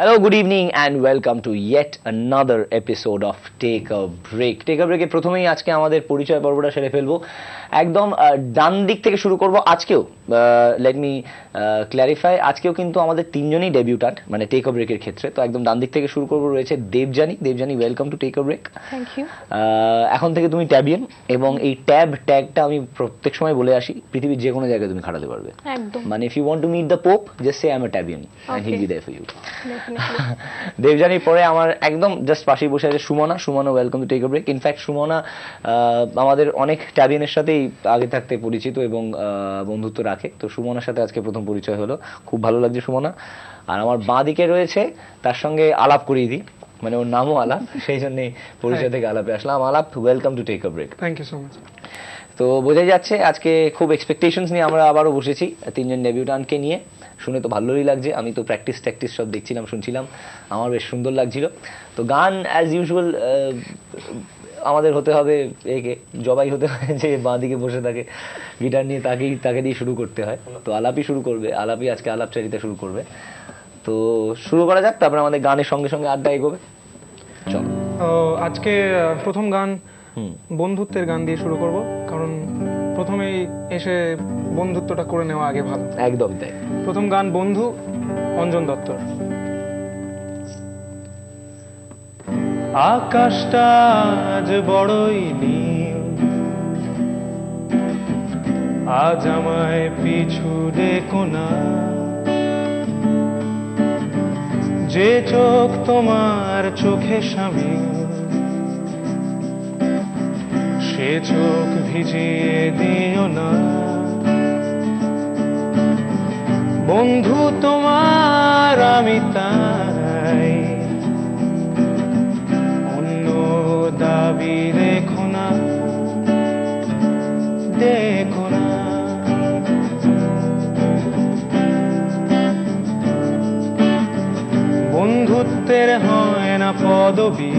Hello, good evening, and welcome to yet another episode of Take a Break. Take a Break এর প্রথমেই আজকে আমাদের পরিচয় পর্বটা সেরে ফেলবো। একদম ডান দিক থেকে শুরু করব আজকেও। লেট মি ক্ল্যারিফাই, আজকেও কিন্তু আমাদের তিনজনই ডেবিউটান্ট, মানে টেক আ ব্রেকের ক্ষেত্রে। তো একদম ডান দিক থেকে শুরু করবো, রয়েছে Debjani. Debjani, welcome to take a break. Thank you. এখন থেকে তুমি ট্যাবিয়ান, এবং এই ট্যাগটা আমি প্রত্যেক সময় বলে আসি, পৃথিবীর যে কোনো জায়গায় তুমি খাটাতে পারবে। একদম। মানে if you want to meet the pope, just say I am a Tabian and he will be there for you. দেবযানীর পরে আমার একদম জাস্ট পাশেই বসে আছে Sumana. Sumana, welcome to take a break. In fact Sumana আমাদের অনেক ট্যাবিয়ানের সাথেই আগে থাকতে পরিচিত এবং বন্ধুত্ব রাখে। তো সুমনার সাথে আজকে প্রথম পরিচয় হলো, খুব ভালো লাগছে সুমনা। আর আমার বাঁ দিকে রয়েছে, তার সঙ্গে আলাপ করিয়ে দিই, মানে ওর নামও আলাপ, সেই জন্যই পরিচয় থেকে আলাপে আসলাম। Alap, welcome to take a break. Thank you so much. তো বোঝাই যাচ্ছে আজকে খুব এক্সপেকটেশনস নিয়ে আমরা আবারও বসেছি, তিনজন ডেবিউটান্টকে নিয়ে। শুনে তো ভালোই লাগছে, আমি তো প্র্যাকটিস সব দেখছিলাম, শুনছিলাম, আমার বেশ সুন্দর লাগছিল। তো গান অ্যাজ ইউজুয়াল আমাদের হতে হবে একে জবাই হতে হয়, যে বাঁ দিকে বসে থাকে গিটার নিয়ে, তাকে দিয়ে শুরু করতে হয়। তো আলাপই শুরু করবে, আলাপই আজকে আলাপচারিতা শুরু করবে। তো শুরু করা যাক, তারপরে আমাদের গানের সঙ্গে সঙ্গে আড্ডা এগোবে। চল। আজকে প্রথম গান বন্ধুত্বের গান দিয়ে শুরু করব, কারণ প্রথমেই এসে বন্ধুত্বটা করে নেওয়া আগে ভালো। একদম তাই। প্রথম গান বন্ধু, অঞ্জন দত্তর। আকাশটা আজ বড়ই নীল, আজ আমায় পিছু ডেকো না, যে চোখ তোমার চোখে সামিল, সে চোখ ভিজিয়ে দিও না। বন্ধু তোমার আমি তাই, অন্য দাবি রেখো না, দেখো না। বন্ধুত্বের হয় না পদবী,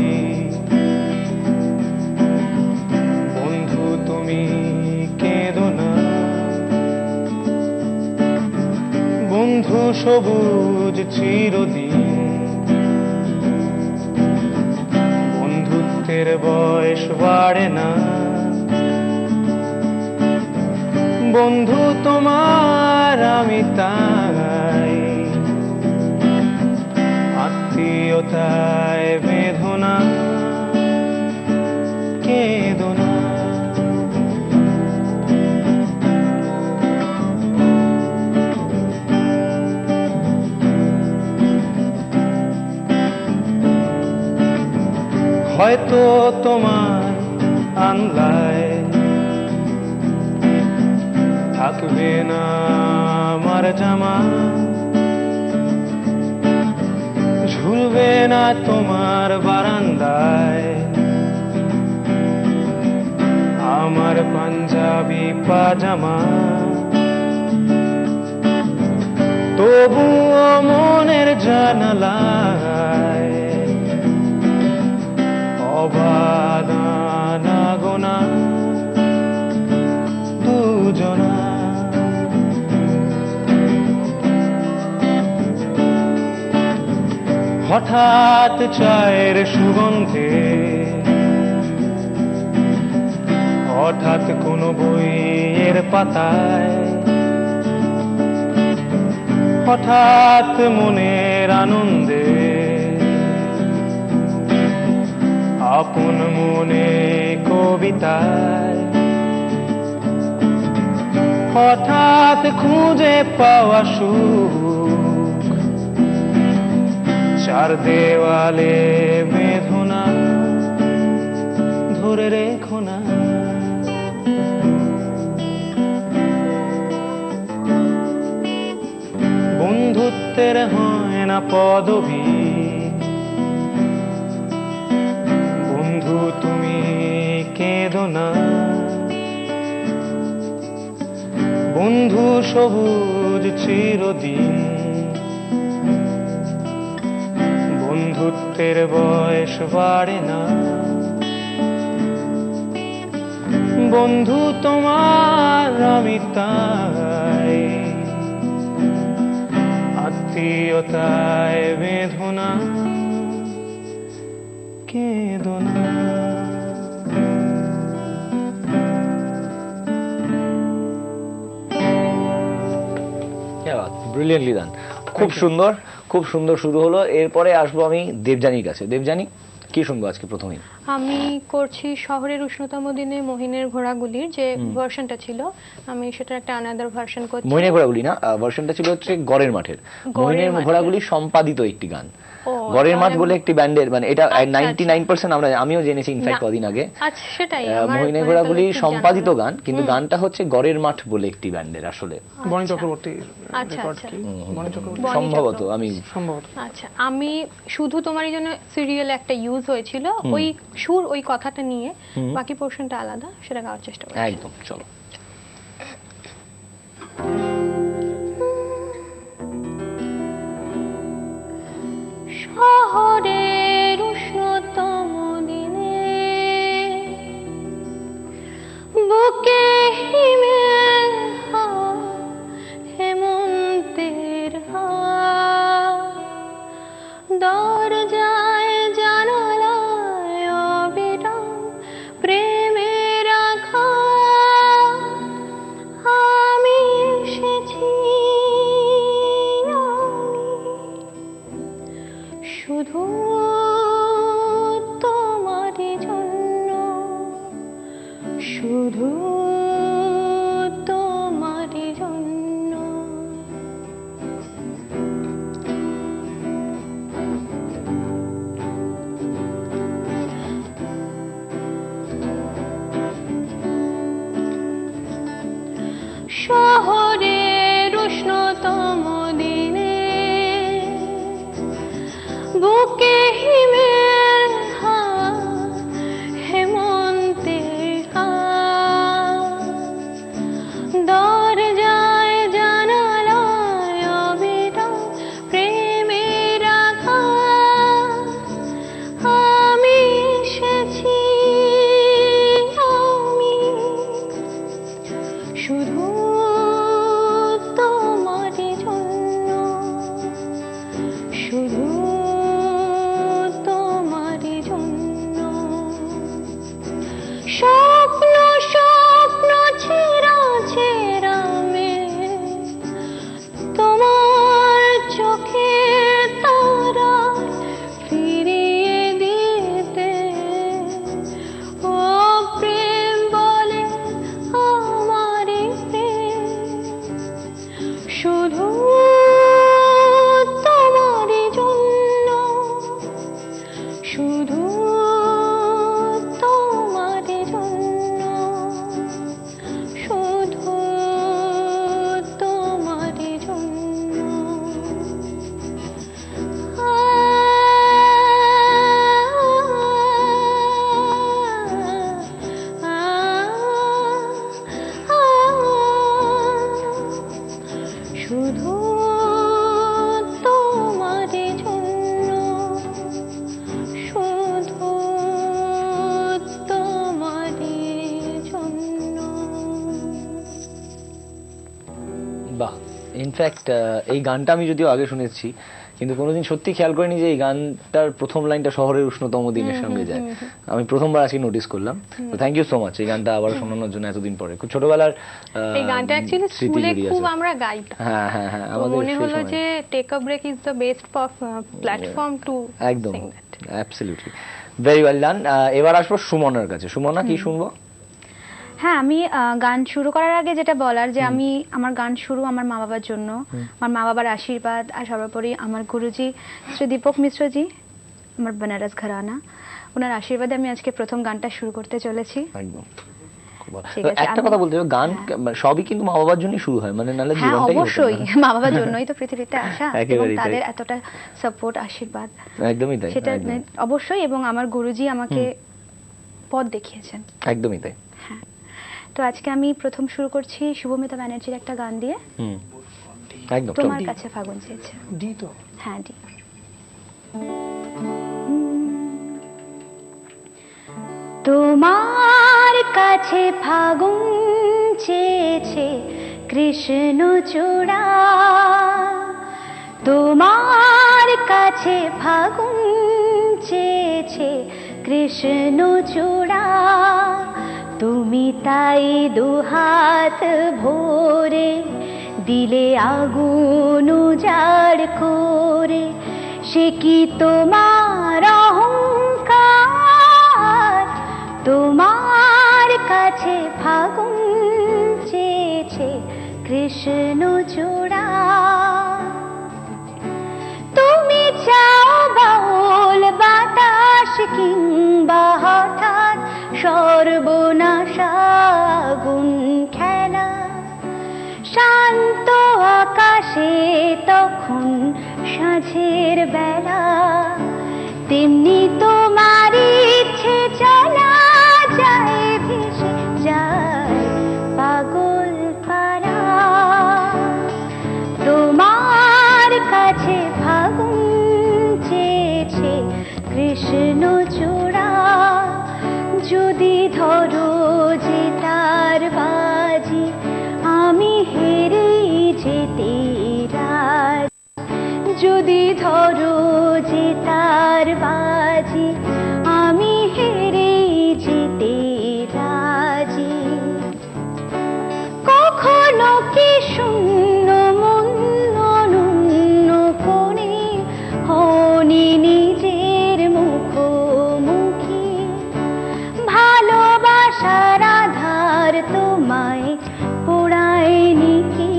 বন্ধু তুমি কেঁদো না। বন্ধু সবুজ চিরদিন, বন্ধুত্বের বয়স বাড়ে না। বন্ধু তোমার আমি তাই, আত্মীয়তায় বেঁধো না, কেঁদো না। হয়তো তোমার আনলায় থাকবে না আমার জামা, ঝুলবে না তোমার বারান্দায় আমার পাঞ্জাবি পাজামা। তবুও মনের জানালায় অবাধ আনাগোনা দুজনা। হঠাৎ চায়ের সুগন্ধে, হঠাৎ কোনো বইয়ের পাতায়, হঠাৎ মনের আনন্দে, আপন মনে কবিতায়, হঠাৎ খুঁজে পাওয়া সুখ চার দেওয়ালে বেঁধো না, ধরে রেখো না। বন্ধুত্বের হয় না পদবী, বন্ধু তুমি কেঁদো না। বন্ধু সবুজ চিরদিন, বন্ধুত্বের বয়স বাড়ে না। বন্ধু তোমার আমি তাই, আত্মীয়তায় বেঁধোনা কেঁদোনা। ব্রিলিয়েন্টলি ডান, খুব সুন্দর, খুব সুন্দর শুরু হলো। এরপরে আসবো আমি দেবযানীর কাছে। দেবযানী, কি শুনবো আজকে প্রথমেই? আমি করছি শহরের উষ্ণতম দিনে মহিনের ঘোড়াগুলির যে ভার্সনটা ছিল, আমি সেটার একটা আনাদার ভার্সন করছি। মহিনের ঘোড়াগুলি না, ভার্সনটা ছিল হচ্ছে গড়ের মাঠের। মহিনের মাঠের। ঘোড়াগুলি সম্পাদিত একটি গান। ও, গড়ের মাঠ তাহলে বলে একটি ব্যান্ডের, মানে এটা আচ্ছা, 99% আমিও জেনেছি ইনফ্যাক্ট না। কদিন আগে। আচ্ছা, সেটাই আমার মহিনের মানে ঘোড়াগুলি তাহলে ঠিক সম্পাদিত জানা গান, কিন্তু গানটা হচ্ছে গড়ের মাঠ বলে একটি ব্যান্ডের আসলে। বনি চক্রবর্তী আচ্ছা, রেকর্ড আচ্ছা। কি? বনি চক্রবর্তী বনি সম্ভবত চক্রবর্তী। আমি সম্ভবত। আচ্ছা, আমি শুধু তোমারই জন্য সিরিয়ালে একটা ইউজ হয়েছিল, ওই সুর ওই কথাটা নিয়ে, বাকি পোর্শনটা আলাদা, সেটা গাওয়ার চেষ্টা করছি। একদম, চলো। শহরের উষ্ণতম দিনে বুকে হিমেল হাওয়া, হেমন্তের হাওয়া, দরজায় জানালায় অবিরাম প্রেমের আঘাত। আমি এসেছি, শুধু তোমারই জন্য, শুধু তোমারই জন্য। শহরের উষ্ণতম দিনে বুকে হিমেল হাওয়া, হেমন্তের হাওয়া, দরজায় জানালায় অবিরাম প্রেমের আঘাত। আমি এসেছি, আমি শুধু তোমারই জন্য, শুধু তোমারই জন্য। স্বপ্ন স্বপ্ন ছেঁড়া ছেঁড়া মেঘ, তোমার চোখে তারা ফিরিয়ে দিতে। ও প্রেম বলে আমারই প্রেম, শুধু তোমারই জন্য, শুধু তোমারই জন্য, শুধু তোমারই জন্য। শুধু তোমারই জন্য, শুধু তোমারই জন্য। বাহ, ইনফ্যাক্ট এই গানটা আমি যদিও আগে শুনেছি, কিন্তু কোনোদিন সত্যি খেয়াল করিনি যে এই গানটার প্রথম লাইনটা শহরের উষ্ণতম দিনের সঙ্গে যায়। আমি প্রথমবার আজকে নোটিস করলাম। তো থ্যাংক ইউ সো মাচ এই গানটা আবার শোনানোর জন্য এতদিন পরে। খুব ছোটবেলার এই গানটা অ্যাকচুয়ালি স্মৃতি স্কুলে জড়িয়ে খুব আছে। আমরা গাইতাম। হ্যাঁ হ্যাঁ হ্যাঁ, তো আমাদের মনে সেই হলো সময়। যে take a break is the best platform to একদম, sing that. Absolutely, very well done. এবার আসবো সুমনার কাছে। সুমনা, কি শুনবো? হ্যাঁ, আমি গান শুরু করার আগে যেটা বলার, যে আমি আমার গান শুরু আমার মা বাবার জন্য, আমার মা বাবার আশীর্বাদ, আর সর্বোপরি আমার গুরুজি শ্রী দীপক মিশ্রজি, আমার বেনারস ঘরানা, ওনার আশীর্বাদে আমি আজকে প্রথম গানটা শুরু করতে চলেছি। একদম, খুব ভালো। ঠিক তো আছে, একটা আমি- কথা বলতে হবে, গান সবই কিন্তু মা বাবার জন্যই শুরু হয়, মানে নাহলে হ্যাঁ, জীবনটাই হতো না। অবশ্যই মা বাবার জন্যই তো পৃথিবীতে আসা, এবং একেবারেই তাই। তাদের এতটা সাপোর্ট, আশীর্বাদ, একদমই তাই, সেটা একদম। অবশ্যই, এবং আমার গুরুজি আমাকে পথ দেখিয়েছেন। একদমই তাই। হ্যাঁ, তো আজকে আমি প্রথম শুরু করছি শুভমিতা ব্যানার্জির একটা গান দিয়ে, হুম, একদম, চলো। তোমার কাছে ফাগুন চেয়েছে। ডি তো হ্যাঁ, ডি। তোমার কাছে ফাগুন চেয়েছে কৃষ্ণ চূড়া, তোমার কাছে ফাগুন চেয়েছে কৃষ্ণ চূড়া, তুমি তাই দুহাত ভরে দিলে আগুন উজাড় করে। সে কি তোমার অহংকার? তোমার কাছে ফাগুন চেয়েছে কৃষ্ণ চূড়া। তুমি চাও বাউল বাতাস কিংবা হঠাৎ সর্বনাশা আগুন খেলা, শান্ত আকাশে তখন সাঁঝের বেলা, তেমনি তোমার ইচ্ছে চলা যায় ভেসে যায় পাগল পারা। তোমার কাছে ফাগুন চেয়েছে কৃষ্ণ চূড়া, যদি ধরো যে তার বাজি আমি হেরে যেতে রাজি। যদি ধরো যে তার বাজি আমি হেরে যেতে রাজি। কখনো কি শূন্য মন অনন্য করে হনি নিজের মুখোমুখি, ভালোবাসার আধার তোমায় পোড়ায়নি কি?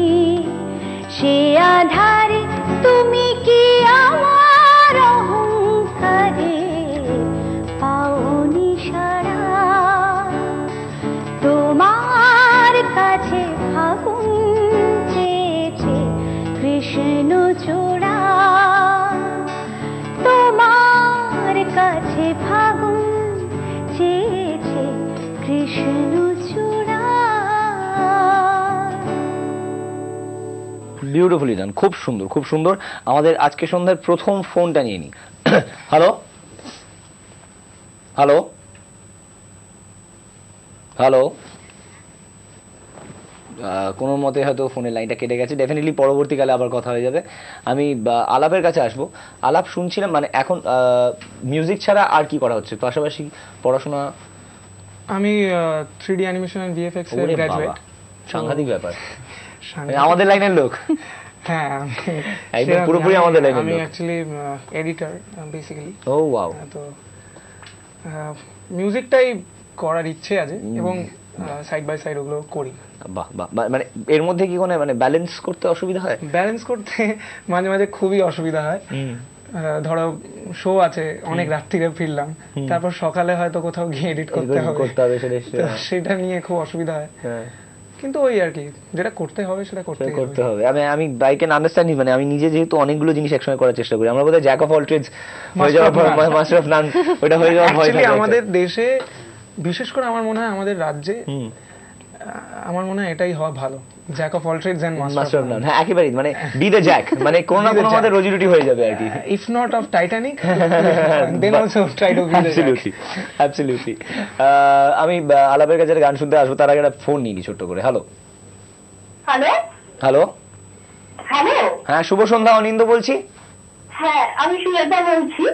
সে আধারে তুমি কি আমার অহংকারে পাওনি সারা? তোমার কাছে ফাগুন চেয়েছে কৃষ্ণ চূড়া, তোমার কাছে ফাগুন চেয়েছে কৃষ্ণ চূড়া। বিউটিফুলি ডান, খুব সুন্দর খুব সুন্দর। আমাদের আজকে সন্ধ্যার প্রথম ফোনটা নিয়ে নিই। হ্যালো হ্যালো হ্যালো, কোনো মতে হয়তো ফোনের লাইনটা কেটে গেছে। ডেফিনেটলি পরবর্তীকালে আবার কথা হয়ে যাবে। আমি আলাপের কাছে আসবো। আলাপ শুনছিলাম, মানে এখন মিউজিক ছাড়া আর কি করা হচ্ছে? পাশাপাশি পড়াশোনা? আমি 3D অ্যানিমেশন এন্ড ভিএফএক্স এর ওরে গ্র্যাজুয়েট। বাবা, সাংঘাতিক ব্যাপার। আমাদের লাইনের লোক। হ্যাঁ, একদম পুরোপুরি আমাদের লাইনের আমি লোক। Actually editor basically. Oh wow. তো মিউজিকটাই করার ইচ্ছে আছে এবং সাইড বাই সাইড ওগুলো করি। বাহ বাহ, মানে এর মধ্যে কি কোনো মানে ব্যালেন্স করতে অসুবিধা হয়? ব্যালেন্স করতে মাঝে মাঝে খুবই অসুবিধা হয়। ধরো শো আছে, অনেক রাত্রিরে ফিরলাম, তারপর সকালে হয়তো কোথাও গিয়ে এডিট করতে হবে, তো সেটা নিয়ে খুব অসুবিধা হয়। কিন্তু ওই আর কি, যেটা করতে হবে সেটা করতে হবে। আমি আই ক্যান আন্ডারস্ট্যান্ড, মানে আমি নিজে যেহেতু অনেকগুলো জিনিস একসঙ্গে করার চেষ্টা করি। আমরা বোধহয় জ্যাক অফ অল ট্রেডস হয়ে যাওয়ার পর মাস্টার অফ নান, ওটা হয়ে যাওয়ার ভয় থাকে আমাদের দেশে, বিশেষ করে আমার মনে হয় আমাদের রাজ্যে, আমার মনে হয় এটাই হওয়া ভালো, jack of all trades and master of none. হ্যাঁ, একেবারেই, মানে বি দ্য জ্যাক, মানে কোন না কোন আমাদের রোজি রুটি হয়ে যাবে আর কি। If not of Titanic then also try to be the Jack. Absolutely. আমি আলাপের কাছে গান শুনতে আসবো, তার আগে একটা ফোন নিই ছোট্ট করে। হ্যালো হ্যালো হ্যালো হ্যালো হ্যাঁ, শুভ সন্ধ্যা, অনিন্দ বলছি। হ্যাঁ, আমি সুজাতা বলছি।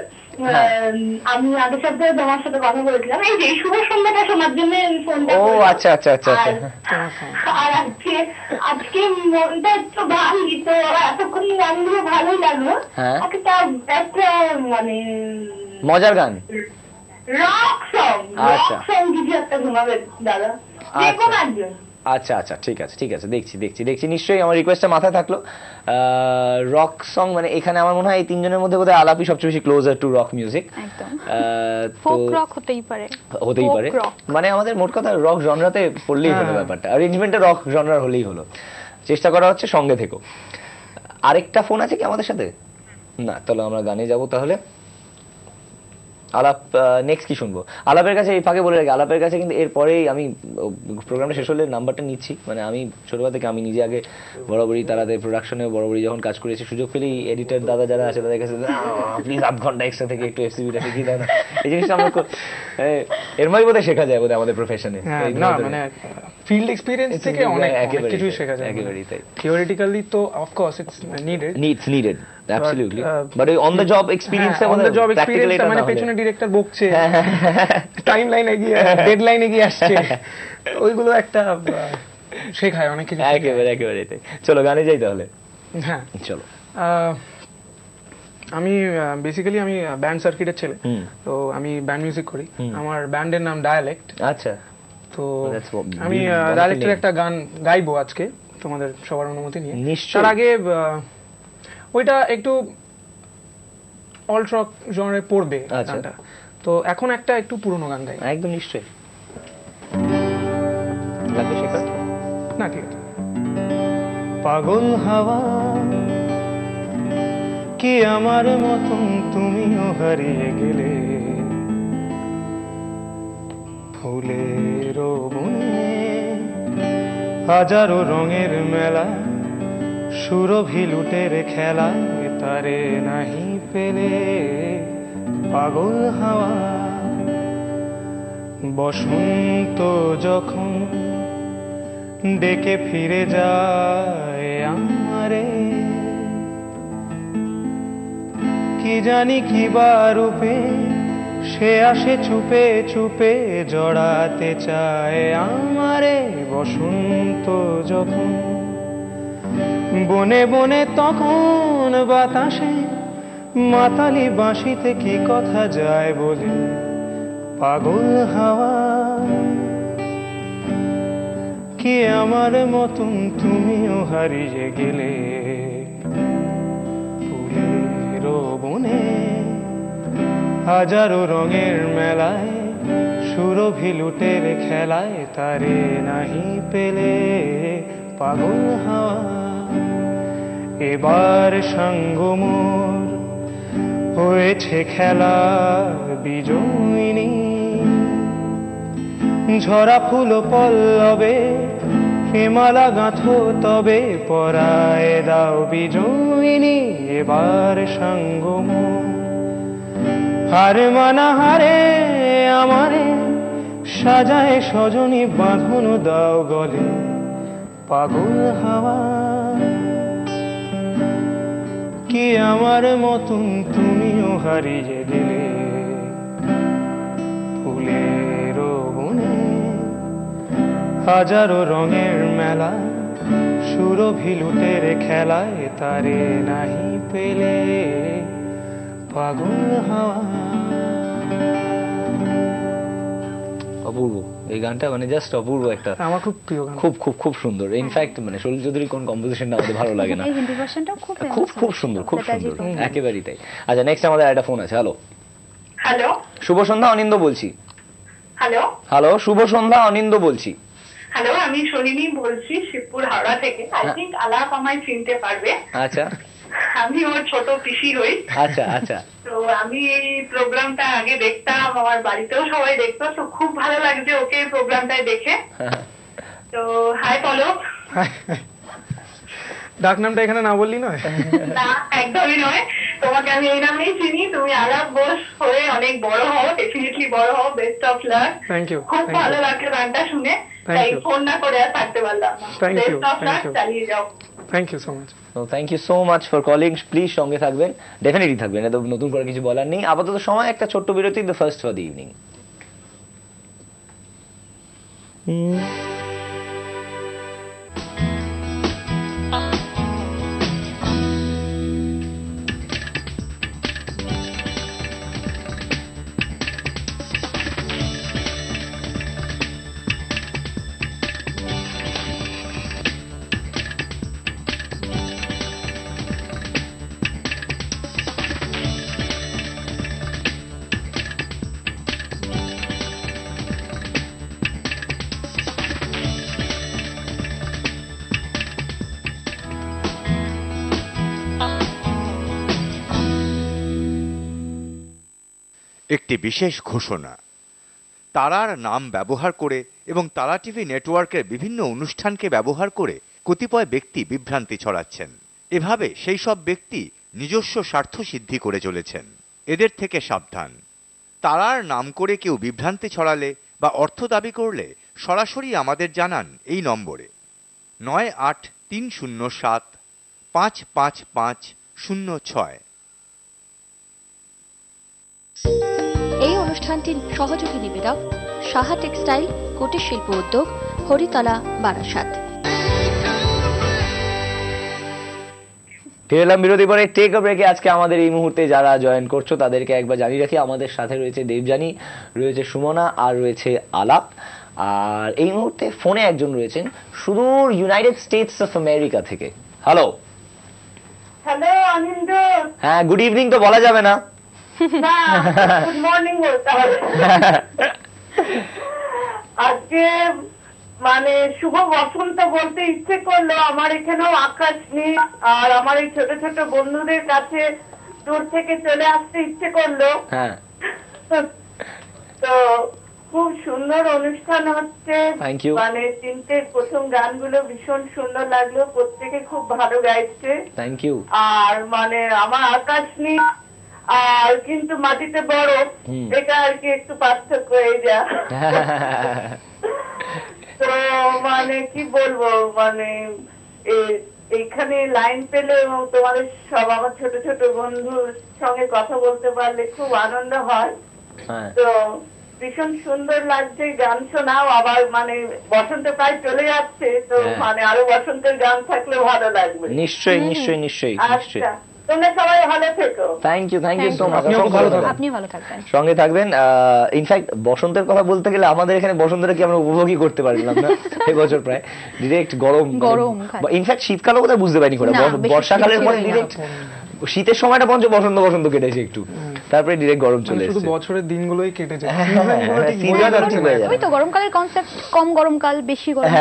আমি আগের সপ্তাহে তোমার সাথে কথা বলেছিলাম, এই যে শুভ সন্ধ্যাটা শোনার জন্য ফোনটা। ও আচ্ছা আচ্ছা আচ্ছা আচ্ছা। আর আজকে মনটা একটু ভালো, তো এতক্ষণ গানগুলো ভালোই লাগলো। হ্যাঁ, একটা মানে মজার গান, রক সং, আচ্ছা। রক সং কিছু একটা শোনাবে দাদা, দেখো না একজন। আচ্ছা আচ্ছা, ঠিক আছে ঠিক আছে, দেখছি নিশ্চয়ই, আমার রিকোয়েস্টটা মাথায় থাকলো। রক সং, মানে এখানে আমার মনে হয় এই তিনজনের মধ্যে বোধহয় আলাপই সবচেয়ে বেশি ক্লোজার টু রক মিউজিক। একদম ফোক রক হতেই পারে। মানে আমাদের মোট কথা রক জনরাতে পড়লেই হলো ব্যাপারটা, অ্যারেঞ্জমেন্টটা রক জনরার হলেই হলো। চেষ্টা করা হচ্ছে, সঙ্গে থেকো। আরেকটা ফোন আছে কি আমাদের সাথে? না, তাহলে আমরা গানে যাব তাহলে। আলাপ নেক্সট কি শুনবো? আলাপের কাছে এই ফাঁকে বলে রাখি, আলাপের কাছে কিন্তু এরপরেই আমি প্রোগ্রামটা শেষ হলে নাম্বারটা নিচ্ছি। মানে আমি ছোটবেলা থেকে আমি নিজে আগে বরাবরই তারাদের প্রোডাকশনে বরাবরই যখন কাজ করেছি, সুযোগ পেলেই এডিটর দাদা যারা আছে তাদের কাছে প্লিজ আধ ঘন্টা এক্সট্রা থেকে একটু এফসিবিটা শিখিয়ে দাও না, এই জিনিসটা আমরা এর মধ্যে বোধহয় শেখা যায় বোধহয় আমাদের প্রফেশনে। না মানে ফিল্ড এক্সপেরিয়েন্স থেকে অনেক কিছুই শেখা যায়, একেবারেই তাই। থিওরিটিক্যালি তো of course it's needed, needed, absolutely but on the job experience on the job experience মানে পেছনে ডিরেক্টর বকছে, টাইম লাইনে গিয়ে ডেডলাইনে গিয়ে আসছে, ওইগুলো একটা শেখায় অনেক কিছু। একেবারে তাই। চলো গানে যাই তাহলে। হ্যাঁ চলো। আমি বেসিক্যালি আমি ব্যান্ড সার্কিটের ছেলে, তো আমি ব্যান্ড মিউজিক করি। আমার ব্যান্ডের নাম ডায়ালেক্ট। আচ্ছা, তো আমি ডায়ালেক্টের একটা গান গাইবো আজকে তোমাদের সবার অনুমতি নিয়ে। তার আগে ওইটা একটু অল্ট রক জনরে পড়বে গানটা, তো এখন একটা একটু পুরনো গান গাই। একদম নিশ্চয়ই লাগবে শেখা না, ঠিক আছে। পাগল হাওয়া কি আমার মতন তুমিও হারিয়ে গেলে, ফুলের বনে হাজারো রঙের মেলা, সুরভি লুটের খেলা তারে নাহি পেলে। পাগল হাওয়া বসন্ত যখন ডেকে ফিরে যায় আমারে, কি জানি কি বা রূপে সে আসে চুপে চুপে জড়াতে চায় আমারে। বসন্ত যখন বনে বনে তখন বাতাসে মাতালি বাঁশিতে কি কথা যায় বলে। পাগল হাওয়া কি আমার মতন তুমিও হারিয়ে গেলে, ফুলের বনে হাজারো রঙের মেলায়, সুরভি লুটের খেলায় তারে নাহি পেলে। পাগল হাওয়া এবার সঙ্গ মোর হয়েছে খেলা বিজয়িনী, ঝরা ফুল পল্লবে হেমালা গাঁথো তবে পরায় দাও বিজয়িনী। এবার সঙ্গ মোর হার মানা হারে আমারে সাজায় সজনী বাঁধন দাও গলে। পাগল হাওয়া কি আমার মতন তুমিও হারিয়ে গেলে, ফুলের বনে হাজারো রঙের মেলা, সুরভি লুটের খেলায় তারে নাহি পেলে। পাগল হাওয়া। অপূর্ব এই গানটা, মানে জাস্ট অপূর্ব একটা, আমার খুব প্রিয় গান, খুব খুব খুব সুন্দর। ইনফ্যাক্ট মানে সলিল চৌধুরীর কোন কম্পোজিশনটা আমাদের ভালো লাগে না, এই হিন্দি ভার্সনটাও খুব খুব খুব সুন্দর, খুব সুন্দর, একেবারেই তাই। আচ্ছা, নেক্সট আমাদের একটা ফোন আছে। হ্যালো হ্যালো শুভ সন্ধ্যা, অনিন্দ বলছি। হ্যালো হ্যালো শুভ সন্ধ্যা, অনিন্দ বলছি। হ্যালো, আমি সোহিনী বলছি শিবপুর হাওড়া থেকে। আই থিঙ্ক আলাপ আমায় চিনতে পারবে। আচ্ছা আমি ওর ছোট পিসি হই। আচ্ছা আচ্ছা। তো আমি এই প্রোগ্রামটা আগে দেখতাম, আমার বাড়িতেও সবাই দেখতো, তো খুব ভালো লাগছে ওকে এই প্রোগ্রামটায় দেখে। তো হাই পলক। ডাক নামটা এখানে না বললি নয়? না, একদমই নয়, তোমাকে আমি এই নামেই চিনি। তুমি আলাপ বোস হয়ে অনেক বড় হও, ডেফিনেটলি বড় হও। Best of luck. Thank you. খুব ভালো লাগলো গানটা শুনে, তাই ফোন না করে আর থাকতে পারলাম না। বেস্ট অফ লাক, চালিয়ে যাও। Thank you so much. Thank you so much for calling. Please সঙ্গে থাকবেন, ডেফিনেটলি থাকবেন, এটা নতুন করে কিছু বলার নেই। আপাতত সময় একটা ছোট্ট বিরতি, the first for the evening. একটি বিশেষ ঘোষণা। তারার নাম ব্যবহার করে এবং তারা টিভি নেটওয়ার্কের বিভিন্ন অনুষ্ঠানকে ব্যবহার করে কতিপয় ব্যক্তি বিভ্রান্তি ছড়াচ্ছেন। এভাবে সেই সব ব্যক্তি নিজস্ব স্বার্থ সিদ্ধি করে চলেছেন, এদের থেকে সাবধান। তারার নাম করে কেউ বিভ্রান্তি ছড়ালে বা অর্থ দাবি করলে সরাসরি আমাদের জানান এই নম্বরে 98307555 এই অনুষ্ঠানটির সহযোগী নিবেদক সাহা টেক্সটাইল, কুটির শিল্প উদ্যোগ, হরিতলা, বারাসাত। ফিরে এলাম বিরতি পরে টেক আ ব্রেকে। আজকে আমাদের এই মুহূর্তে যারা জয়েন করছো তাদেরকে একবার জানিয়ে রাখি, আমাদের সাথে রয়েছে দেবযানী, রয়েছে সুমনা, আর রয়েছে আলাপ। আর এই মুহূর্তে ফোনে একজন রয়েছেন সুদূর ইউনাইটেড স্টেটস অফ আমেরিকা থেকে। হ্যালো। হ্যালো আনন্দ। হ্যাঁ, গুড ইভিনিং তো বলা যাবে না। না, গুড মর্নিং বলতে হবে। আজকে মানে শুভ বসন্ত বলতে ইচ্ছে করলো, আমার এখানেও আকাশ নেই, আর আমার এই ছোট ছোট বন্ধুদের কাছে দূর থেকে চলে আসতে ইচ্ছে করলো। হ্যাঁ, তো খুব সুন্দর অনুষ্ঠান হচ্ছে। Thank you. মানে তিনটের প্রথম গানগুলো ভীষণ সুন্দর লাগলো, প্রত্যেকে খুব ভালো গাইছে। Thank you. আর মানে আমার আকাশ নেই আর কিন্তু মাটিতে বরফ, এটা আর কি একটু পার্থক্য এই যা। তো মানে কি বলবো, মানে এইখানে লাইন পেলে এবং তোমাদের সব আমার ছোট ছোট বন্ধুর সঙ্গে কথা বলতে পারলে খুব আনন্দ হয়। তো ভীষণ সুন্দর লাগছে, গান শোনাও। আবার মানে বসন্ত প্রায় চলে যাচ্ছে, তো মানে আরো বসন্তের গান থাকলে ভালো লাগবে। নিশ্চয়ই নিশ্চয়ই নিশ্চয়ই নিশ্চয়ই। আচ্ছা, তোমরা সবাই ভালো থেকো। Thank you so much. আপনি ভালো থাকবেন, সঙ্গে থাকবেন। ইনফ্যাক্ট বসন্তের কথা বলতে গেলে আমাদের এখানে বসন্তটা কি আমরা উপভোগই করতে পারলাম না এবছর। প্রায় ডিরেক্ট গরম। ইনফ্যাক্ট শীতকালও কোথায় বুঝতে পারিনি, বর্ষাকালের পরে ডিরেক্ট শীতের সময়টা পর্যন্ত বসন্ত বসন্ত কেটেছে একটু, তারপরে ডিরেক্ট গরম চলে এসেছে। শুধু বছরের দিনগুলোই কেটে যায়। ওই তো গরমকালের কনসেপ্ট, কম গরমকাল বেশি গরম,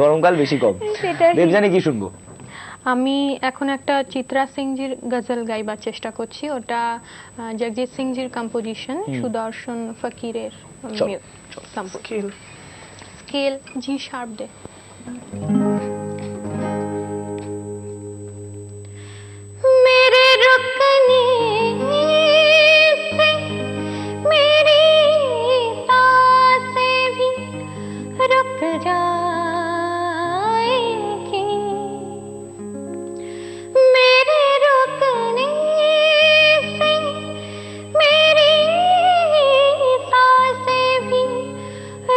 গরমকাল বেশি কম। দেবযানী, কি শুনবো? আমি এখন একটা চিত্রা সিংজির গজল গাইবার চেষ্টা করছি। ওটা জগজিৎ সিংজির কম্পোজিশন, সুদর্শন ফকিরের স্কেল জি শার্প দে। मेरे रुकने से मेरी सांसें भी रुक जाएंगी, मेरे रुकने से मेरी सांसें भी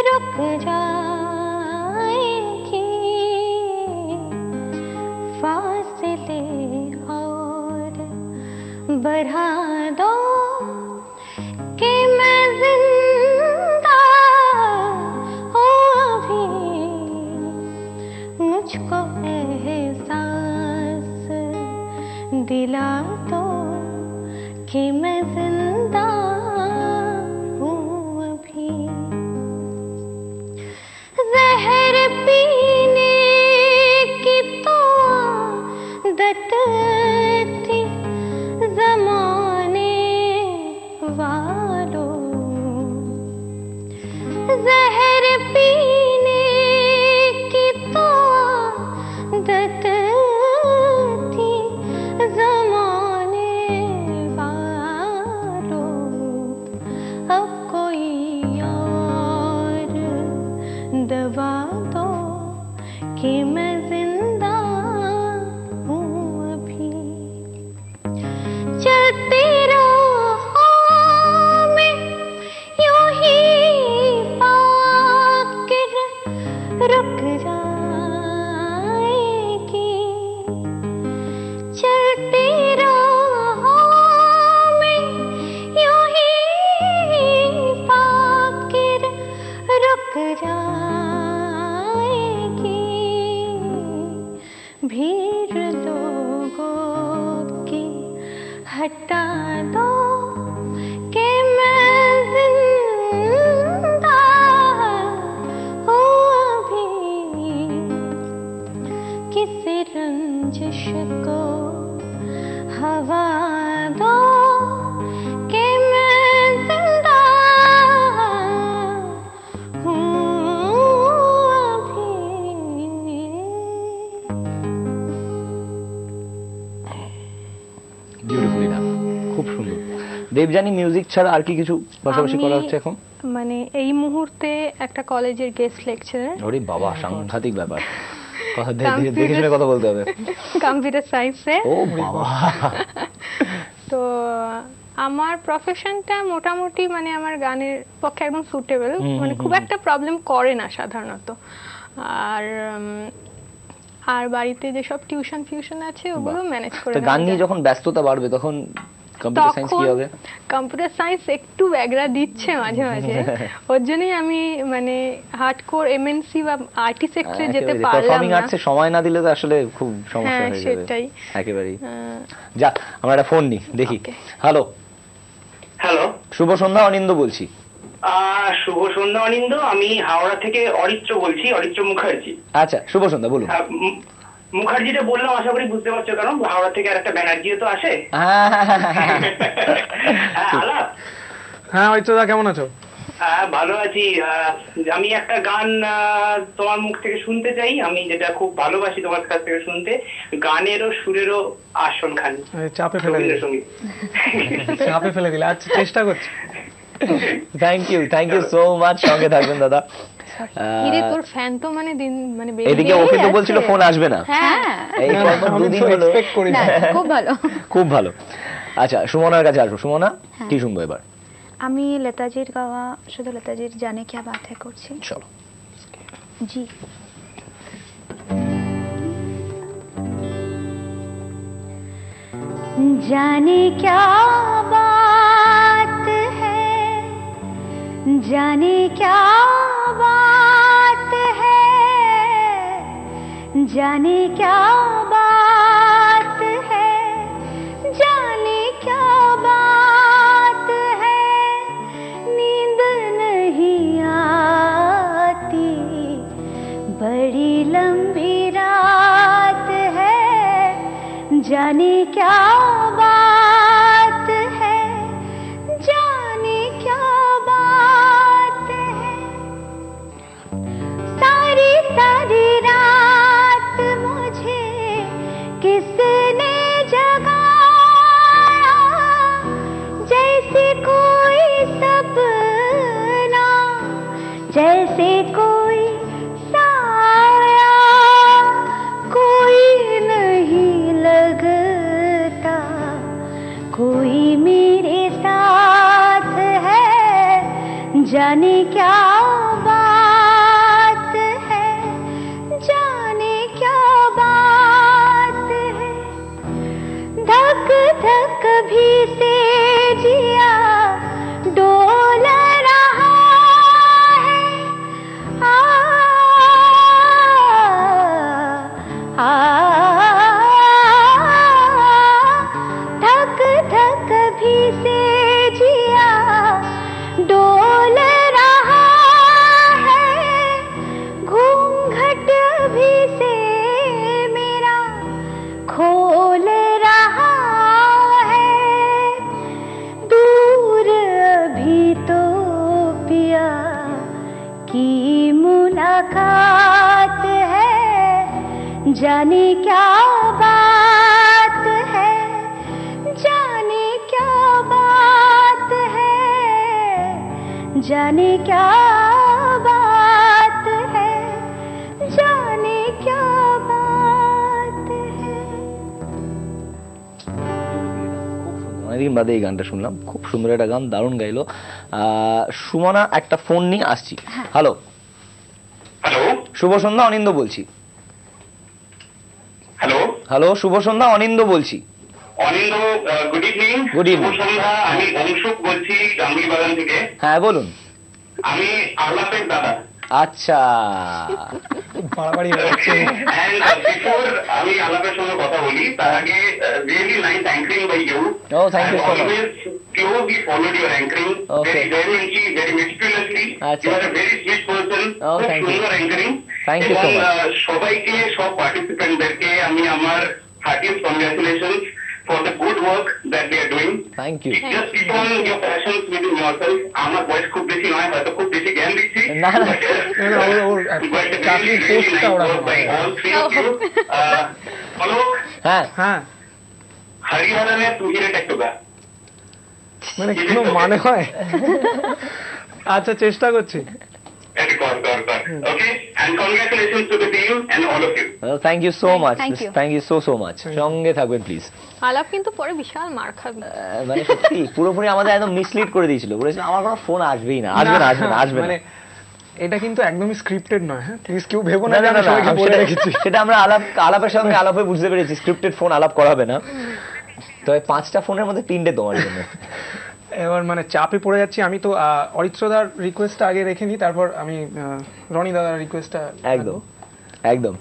रुक जाएंगी, फासले और बढ़ा दो कि मैं जिंदा हूँ अभी, मुझको एहसास दिला दो कि मैं जिंदा हूँ अभी, जहर पीने की तो आदत थी ज़माने वालों, जहर पीने की तो आदत थी ज़माने वालों, अब कोई और दवा दो कि मैं जिंदा हूँ अभी, चलती राहों में यूं ही पाकर रुक जाएगी, चलती राहों में यूं ही पाकर रुक जाएगी, भीड़ लोगों की हटा दो कि मैं जिंदा हूँ अभी, किसी रंजिश को हवा दो कि मैं जिंदा हूँ अभी। বিউটিফুলি ডান, খুব সুন্দর। দেবযানী, মিউজিক ছাড়া আর কি কিছু পাশাপাশি করা হচ্ছে এখন? মানে এই মুহূর্তে একটা কলেজের গেস্ট লেকচারার। ওরে বাবা, সাংঘাতিক ব্যাপার। দেখে শুনে কথা বলতে হবে। কম্পিউটার সায়েন্সে। ও বাবা, তো আমার প্রফেশনটা মোটামুটি মানে আমার গানের পক্ষে একদম সুটেবল, মানে খুব একটা প্রবলেম করে না সাধারণত। আর আর বাড়িতে যেসব টিউশন ফিউশন আছে ওগুলো ম্যানেজ করে তো গান নিয়ে যখন ব্যস্ততা বাড়বে তখন কম্পিউটার সায়েন্স কি হবে? কম্পিউটার সায়েন্স একটু ব্যাগরা দিচ্ছে মাঝে মাঝে, ওর জন্যই আমি মানে হার্ডকোর এমএনসি বা আইটি সেক্টরে যেতে পারলাম পারফর্মিং না। আর্টসে সময় না দিলে তো আসলে খুব সমস্যা হ্যাঁ, হয়ে যাবে সেটাই। একেবারেই। যা, আমরা একটা ফোন নিই, দেখি। হ্যালো, হ্যালো, শুভ সন্ধ্যা, অনিন্দ বলছি। শুভ সন্ধ্যা অনিন্দ, আমি হাওড়া থেকে অরিত্র বলছি, অরিত্র মুখার্জি। আচ্ছা, শুভ সন্ধ্যা, বলুন। মুখার্জিটা বললাম, আশা করি বুঝতে পারছো, কারণ হাওড়া থেকে আর একটা ব্যানার্জিও তো আসে। আলাপ। হ্যাঁ অরিত্রদা, কেমন আছো? ভালো আছি। আমি একটা গান তোমার মুখ থেকে শুনতে চাই, আমি যেটা খুব ভালোবাসি তোমার কাছ থেকে শুনতে, গানেরও সুরেরও আসন খানি। চাপে ফেলে দিলে, রবীন্দ্রসঙ্গীত। চাপে ফেলে দিলে। আচ্ছা, চেষ্টা করছি। থ্যাংক ইউ সো মাচ, সঙ্গে থাকবেন দাদা। কিরে তোর ফ্যান তো মানে দিন মানে এদিকে ও কিন্তু বলছিল ফোন আসবে না, হ্যাঁ এই পরপর দুদিন হলো। এক্সপেক্ট করি না, না। খুব ভালো। খুব ভালো। আচ্ছা, সুমনার কাছে আসবো। সুমনা, কি শুনবো এবার? আমি লতাজির গাওয়া শুধু লতাজির জানে ক্যা বাত হ্যায় করছি। চলো। জি। जाने क्या बात है, जाने क्या बात है, जाने क्या बात है, जाने क्या बात है, नींद नहीं आती, बड़ी लंबी रात है, जाने क्या बात है, जाने क्या बात है, सारी सारी रात मुझे किसने जगाया, जैसे कोई सपना, जैसे कोई साया, कोई नहीं लगता, कोई मेरे साथ है, जाने क्या बात है, जाने क्या बात है, धक धक भी से जिया डोल रहा है, धक धक भी से जिया डोल रहा है, घूंघट भी से मेरा खोल रहा है, दूर अभी तो पिया की मुलाकात है, जाने क्या बात है, जाने क्या बात है, जाने क्या बात है, जाने क्या बात है। অনেকদিন বাদে এই গানটা শুনলাম, খুব সুন্দর একটা গান, দারুণ গাইলো। সুমনা, একটা ফোন নিয়ে আসছি। হ্যালো, হ্যালো, শুভ সন্ধ্যা, অনিন্দ বলছি। হ্যালো, হ্যালো, শুভ সন্ধ্যা, অনিন্দ বলছি। অনিন্দ, গুড ইভিনিং। Good evening. শুভ সন্ধ্যা, আমি অংশুক বলছি জামুরি বাগান থেকে। হ্যাঁ, বলুন। আমি আলাপের দাদা। আচ্ছা, বাড়াবাড়ি হচ্ছে। And before আমি আলাপের সঙ্গে কথা বলি, তার আগে really nice anchoring by you. Oh, thank you so much. Always closely followed your anchoring. Okay. Very genuinely, very meticulously. আচ্ছা। You are a very sweet person. Oh, খুব thank you. সুন্দর anchoring. Thank you so এবং much. সবাইকে, সব পার্টিসিপেন্টদেরকে আমি আমার heartiest congratulations for the good work that they are doing. Thank you. Just keep on your passions within yourself. আমার বয়স খুব বেশি নয়, হয়তো খুব বেশি জ্ঞান দিচ্ছি। না, না। না, ওর চাকরির পোস্টটা ওরা by all three of you. Alok, হ্যাঁ, হ্যাঁ, হরিহরনের তুহিরে টেকটোগা। মানে কোনো মানে হয়? আচ্ছা, চেষ্টা করছি। Okay, and congratulations to the team and all of you. Thank you so much, Thank you. Thank you so much. সঙ্গে থাকবেন প্লিজ। আলাপ কিন্তু পরে বিশাল মার খাবি। মানে সত্যি পুরোপুরি আমাদের একদম মিসলিড করে দিয়েছিল, বলেছিল আমার কোনো ফোন আসবেই না, আসবে না, আসবে না, আসবে না। মানে এটা কিন্তু একদমই স্ক্রিপ্টেড নয়, হ্যাঁ প্লিজ কেউ ভেবো না না, যে না, আমি না, সবাইকে না, বলে সেটা- রেখেছি। সেটা আমরা আলাপের সঙ্গে আলাপে বুঝতে পেরেছি স্ক্রিপ্টেড ফোন আলাপ করাবে না, তবে 5টা ফোনের মধ্যে 3টে তোমার জন্য। এবার মানে চাপে পড়ে যাচ্ছি আমি তো। অরিত্রদার রিকোয়েস্টটা আগে রেখে নিই, তারপর আমি রনি দাদার রিকোয়েস্টটা একদম একদম।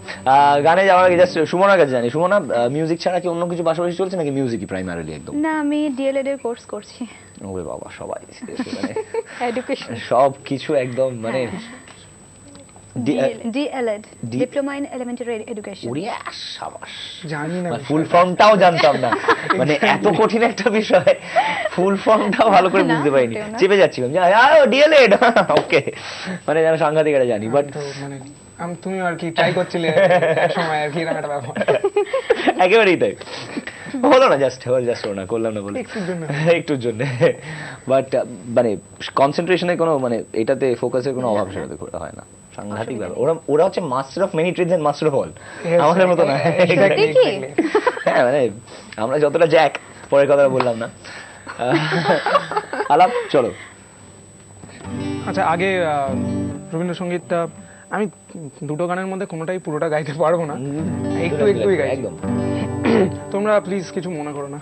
গানে যাওয়ার আগে জাস্ট সুমনার কাছে জানি, সুমনা মিউজিক ছাড়া কি অন্য কিছু পাশাপাশি চলছে নাকি মিউজিকই প্রাইমারিলি একদম? না, আমি ডিএলএড এর কোর্স করছি। ওরে বাবা, সবাই মানে এডুকেশন সব কিছু একদম মানে DElEd, diploma in elementary education. Oriya সাবাস। জানি না ফুল ফর্মটাও জানতাম না, মানে এত কঠিন একটা বিষয় ফুল ফর্মটাও ভালো করে না, বুঝতে পারিনি, মোটেও না। চেপে যাচ্ছিলাম যে ডিএলএড ওকে, মানে যেন সাংঘাতিক এটা জানি, বাট তো মানে তুমি আর কি ট্রাই করছিলে এক সময় আর কি এরকম একটা ব্যাপার। একেবারেই তাই হলো না, জাস্ট হলো না, করলাম না বলে একটুর জন্য। একটুর জন্য, বাট মানে কনসেন্ট্রেশনের কোনো মানে এটাতে ফোকাসের কোনো অভাব সেটাতে করে হয় না, সাংঘাতিক ব্যাপার। ওরা হচ্ছে master of many trades and master of all, আমাদের মতো না। Exactly, কি? exactly. হ্যাঁ মানে আমরা যতটা জ্যাক, পরের কথা বললাম না। আলাপ চলো। আচ্ছা, আগে রবীন্দ্রসঙ্গীতটা আমি দুটো গানের মধ্যে কোনোটাই পুরোটা গাইতে পারবো না, একটুই গাই। একদম। তোমরা প্লিজ কিছু মনে করো না।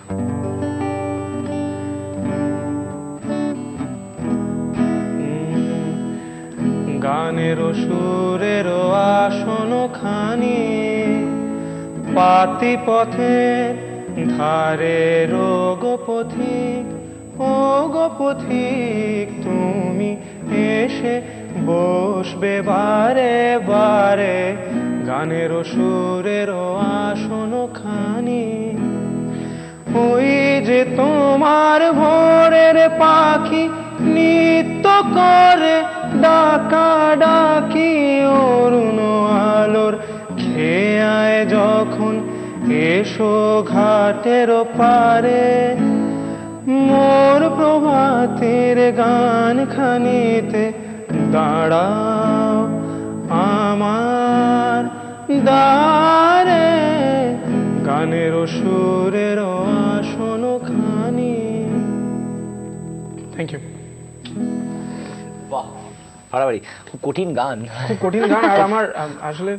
গানের সুরের আসন খানি পাতি পথের ধারে গো পথিক, ও গো পথিক তুমি এসে বসবে বারে বারে গানের সুরের আসন খানি। ওই যে তোমার ভোরের পাখি নিত্য করে ডাকা ডাকি অরুণ আলোর খেয়ায় যখন এসো ঘাটের পারে, মোর প্রভাতের গান খানিতে দাঁড়াও আমার দ্বারে গানের সুরের আসন খানি। Thank you. বাহ, হারাবাড়ি, খুব কঠিন গান। খুব কঠিন গান। আর আমার আসলে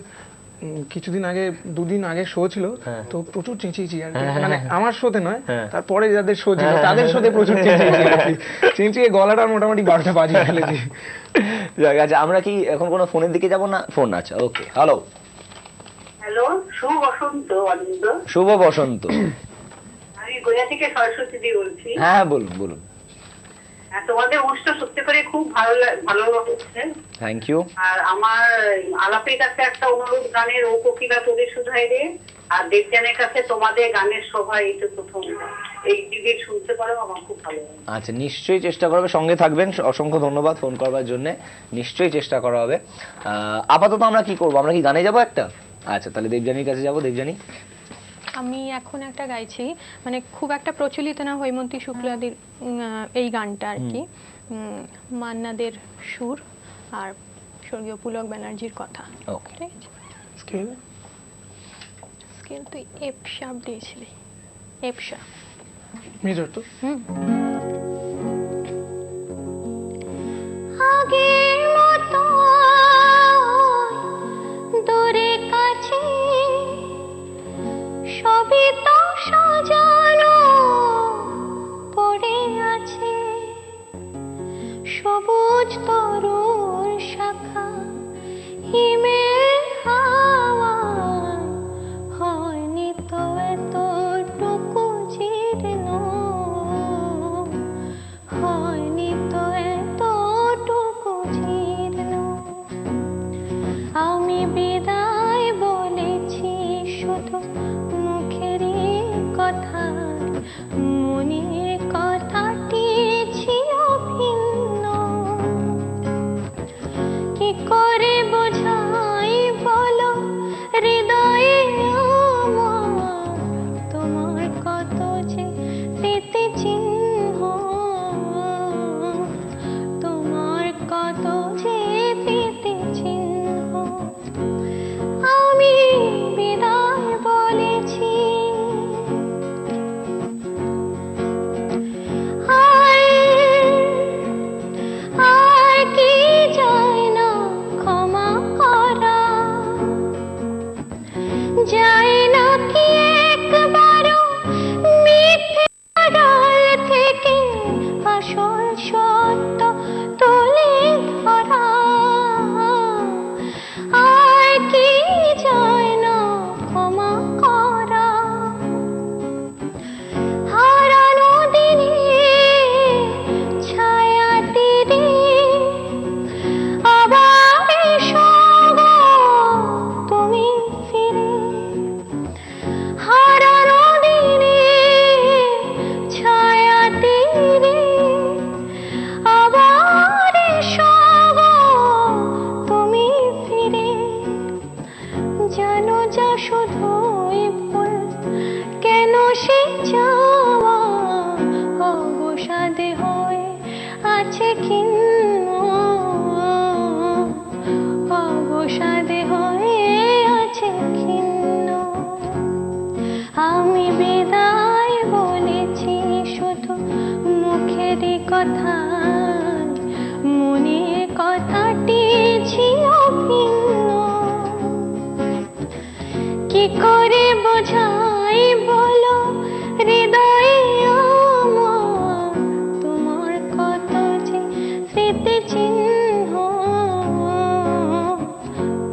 কিছুদিন আগে, দুদিন আগে শো ছিল, তো প্রচুর চেঁচিয়েছি আর কি। মানে আমার শোতে নয়, তারপরে যাদের শো ছিল তাদের শোতে প্রচুর চেঁচিয়েছি, চেঁচিয়ে গলাটা মোটামুটি 12টা বাজিয়ে ফেলেছি। যাক, আচ্ছা আমরা কি এখন কোনো ফোনের দিকে যাব না? ফোন, আচ্ছা ওকে। হ্যালো হ্যালো, শুভ বসন্ত অনিন্দ। শুভ বসন্ত। আমি গোয়া থেকে সরস্বতী দি বলছি। হ্যাঁ বলুন বলুন। তোমাদের অনুষ্ঠান সত্যি করে খুব ভালো হচ্ছে। Thank you. আর আমার আলাপের কাছে একটা অনুরোধ, গানের ও কোকিলা তোদের শুধাই রে, আর দেবজানের কাছে তোমাদের গানের শোভা, এইটা প্রথম এই দিকে শুনতে পারো, আমার খুব ভালো লাগে। আচ্ছা, নিশ্চয়ই চেষ্টা করবে, সঙ্গে থাকবেন। অসংখ্য ধন্যবাদ ফোন করবার জন্য, নিশ্চয়ই চেষ্টা করা হবে। আপাতত আমরা কি করবো, আমরা কি গানে যাবো একটা? আচ্ছা তাহলে দেবজানির কাছে যাবো। দেবজানি, আমি এখন একটা গাইছি, মানে খুব একটা প্রচলিত না, হৈমন্তী শুক্লাদির এই গানটা আর কি, মান্নাদের সুর আর স্বর্গীয় পুলক ব্যানার্জির কথা। ওকে। ঠিক আছে, স্কেল স্কেল তুই এফ শার্প দিয়েছিলি, এফ শার্প। মেজর তো। আগের মতো দূরে কাছে সবই তো সাজানো পড়ে আছে, সবুজ তরুর শাখা হিমের হাওয়া, হয়নি তো এতটুকু জীর্ণ, হয়নি তো এতটুকু জীর্ণ। আমি বিদায় বলেছি শুধু মুখেরই কথা, মনের কথাটি ছিল ভিন্ন। কি করে বোঝাই বলো হৃদয়ে আমার, তোমার কত যে স্মৃতি চিহ্ন, তোমার কত যে আমি বিদায় বলেছি। আর কি যায় না ক্ষমা করা, যায় না কি একবারও মিথ্যে আড়াল থেকে আসল সত্য তুলে ধরা। আর কি যায় না ক্ষমা করা, হারানো দিনে ছায়া তীরে আবার এসো গো তুমি ফিরে। হারানো দিনে ছায়া তীরে আবার এসো গো তুমি ফিরে। জানো যা শুধুই ভুল, কেন সে চাওয়া অবসাদে হয়ে আছে ক্ষীণ, অবসাদে হয়ে আছে ক্ষীণ। আমি বিদায় বলেছি শুধু মুখেরই কথা, মনের কথাটি ছিল ভিন্ন। কি করে বোঝাই বলো হৃদয়ে আমার তোমার কত যে স্মৃতি চিহ্ন,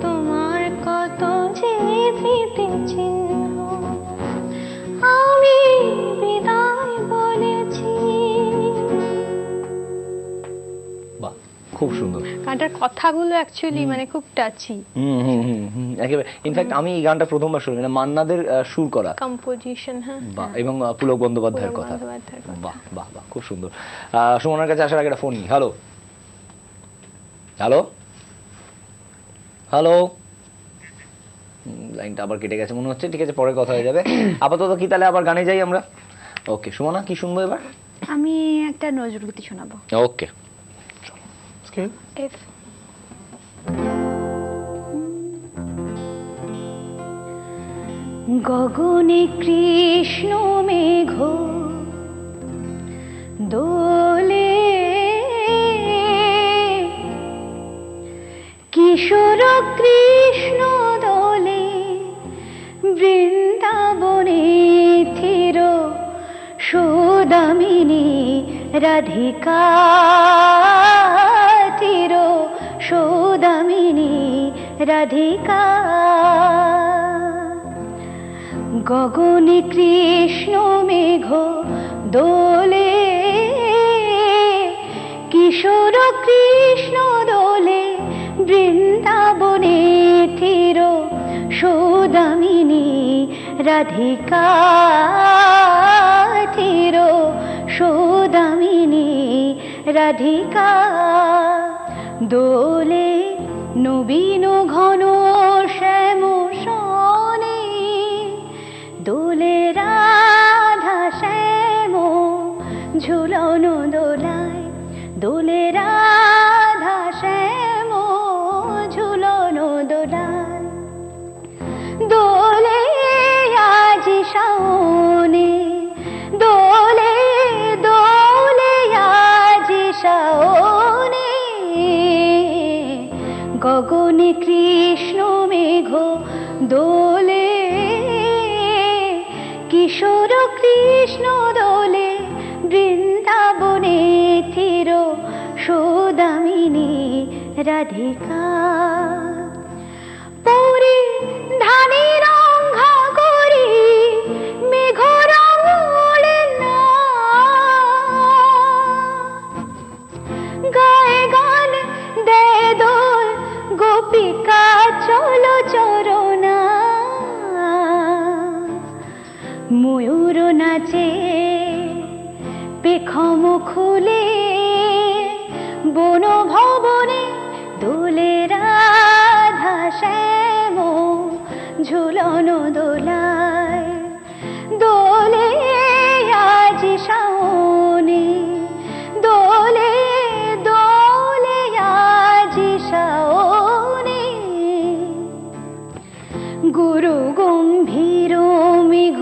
তোমার কত যে স্মৃতি চিহ্ন। আমি বিদায় বলেছি। বাহ, খুব সুন্দর। গানটার কথাগুলো অ্যাকচুয়ালি মানে খুব টাচি, একেবারে। ইনফ্যাক্ট আমি এই গানটা প্রথমবার শুনি, মানে মান্নাদের সুর করা, কম্পোজিশন। হ্যাঁ, বাহ, এবং পুলক বন্দ্যোপাধ্যায়ের কথা। বাহ বাহ বাহ, খুব সুন্দর। সুমনার কাছে আসার আগে একটা ফোন নি। হ্যালো হ্যালো হ্যালো, লাইনটা আবার কেটে গেছে মনে হচ্ছে। ঠিক আছে, পরে কথা হয়ে যাবে। আপাতত কি তাহলে আবার গানে যাই আমরা? ওকে সুমনা, কি শুনবো এবার? আমি একটা নজরুলগীতি শোনাবো। ওকে। এফ গগনে কৃষ্ণ মেঘ দোলে, কিশোর কৃষ্ণ দোলে, বৃন্দাবনে থির সৌদামিনী রাধিকা, থির সৌদামিনী রাধিকা। গগনে কৃষ্ণ মেঘ দোলে, কিশোর কৃষ্ণ দোলে, বৃন্দাবনে থির সৌদামিনী রাধিকা, থির সৌদামিনী রাধিকা। দোলে নবীন ঘন শ্যাম সনে, দোলে রাধা শ্যাম ঝুলন দোলায়, দোলে রাধা শ্যাম ঝুলন দোলায়। দোলে আজি শাওনে, দোলে দোলে আজি শাওনে, গগনে কৃষ্ণ মেঘ দোলে, কিশোর কৃষ্ণ দোলে, বৃন্দাবনে থির সৌদামিনী রাধিকা। পৌরে ধানে রঙ্ঘা করি মেঘ রঙ ওড়ে না, গায়ে গান দেয় দোল গোপিকা চলো চরণা। ময়ূর নাচে পেখম খুলে, বন ভবনে দোলে গুরু গম্ভীর মেঘ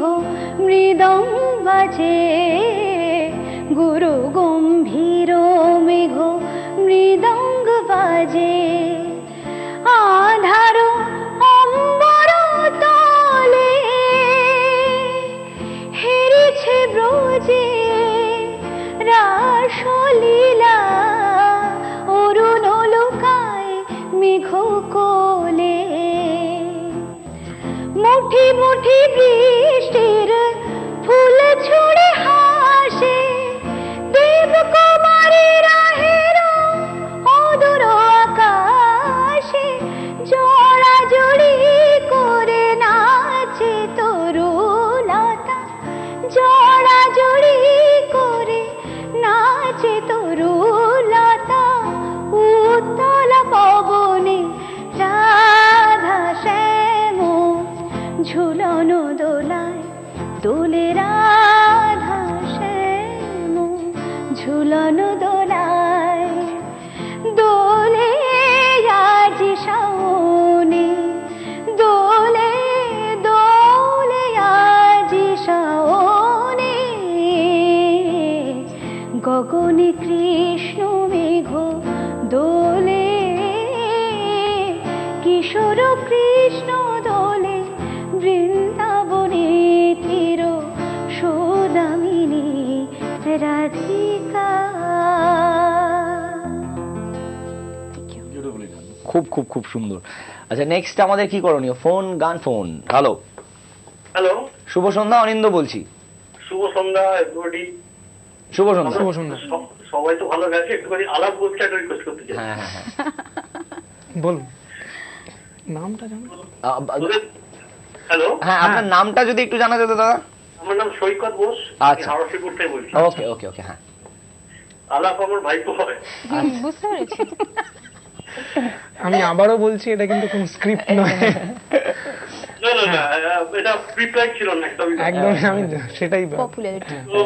মৃদঙ্গ বাজে, গুরু গম্ভীর মেঘ মৃদঙ্গ বাজে, আধার অম্বর তলে হেরেছে ব্রজে রাসলীলা, অরুণ লোকায় মেঘ কোলে, মুঠি মুঠি বৃষ্টির ফুল ছুড়ে হাসে, দেব কুমারীরা হেরো অদূর আকাশে, জড়াজড়ি করে নাচে তরুলতা, জড়াজড়ি করে নাচে তরুলতা, উত্তল পবনে রাধা শ্যাম ঝুলনো দোলায়, দোলে রাধা শ্যাম ঝুলনো দোলায়, দোলে আজ শাওনে, দোলে দোলে আজ শাওনে, গগনে কৃষ্ণ মেঘ দোলে, কিশোর কৃষ্ণ দোলে, বৃন্দাবনে তীর সৌদামিনী রাধিকা। খুব খুব খুব সুন্দর। আচ্ছা, নেক্সট আমাদের কি করণীয়? ফোন গান ফোন। হ্যালো হ্যালো, শুভ সন্ধ্যা, অনিন্দ বলছি। শুভ সন্ধ্যা এভরিবডি। শুভ সন্ধ্যা। শুভ সন্ধ্যা। সবাই তো ভালো গেছে, একটুখানি আলাপ বলতে একটা রিকোয়েস্ট করতে চাই। হ্যাঁ হ্যাঁ হ্যাঁ বলুন, নামটা জানো? হ্যালো, হ্যাঁ, আপনার নামটা যদি একটু জানা যেত দাদা। আমার নাম সৈকত বোস, আচ্ছা। হাওড়াশিপুর থেকে বলছি। ওকে ওকে ওকে, হ্যাঁ। আলাপ আমার ভাইপো হয়। বুঝতে পেরেছি। আমি আবারও বলছি, এটা কিন্তু কোন স্ক্রিপ্ট নয়। না না না, এটা প্রিপ্ল্যান ছিল না একদম। একদম, আমি সেটাই পপুলারিটি। তো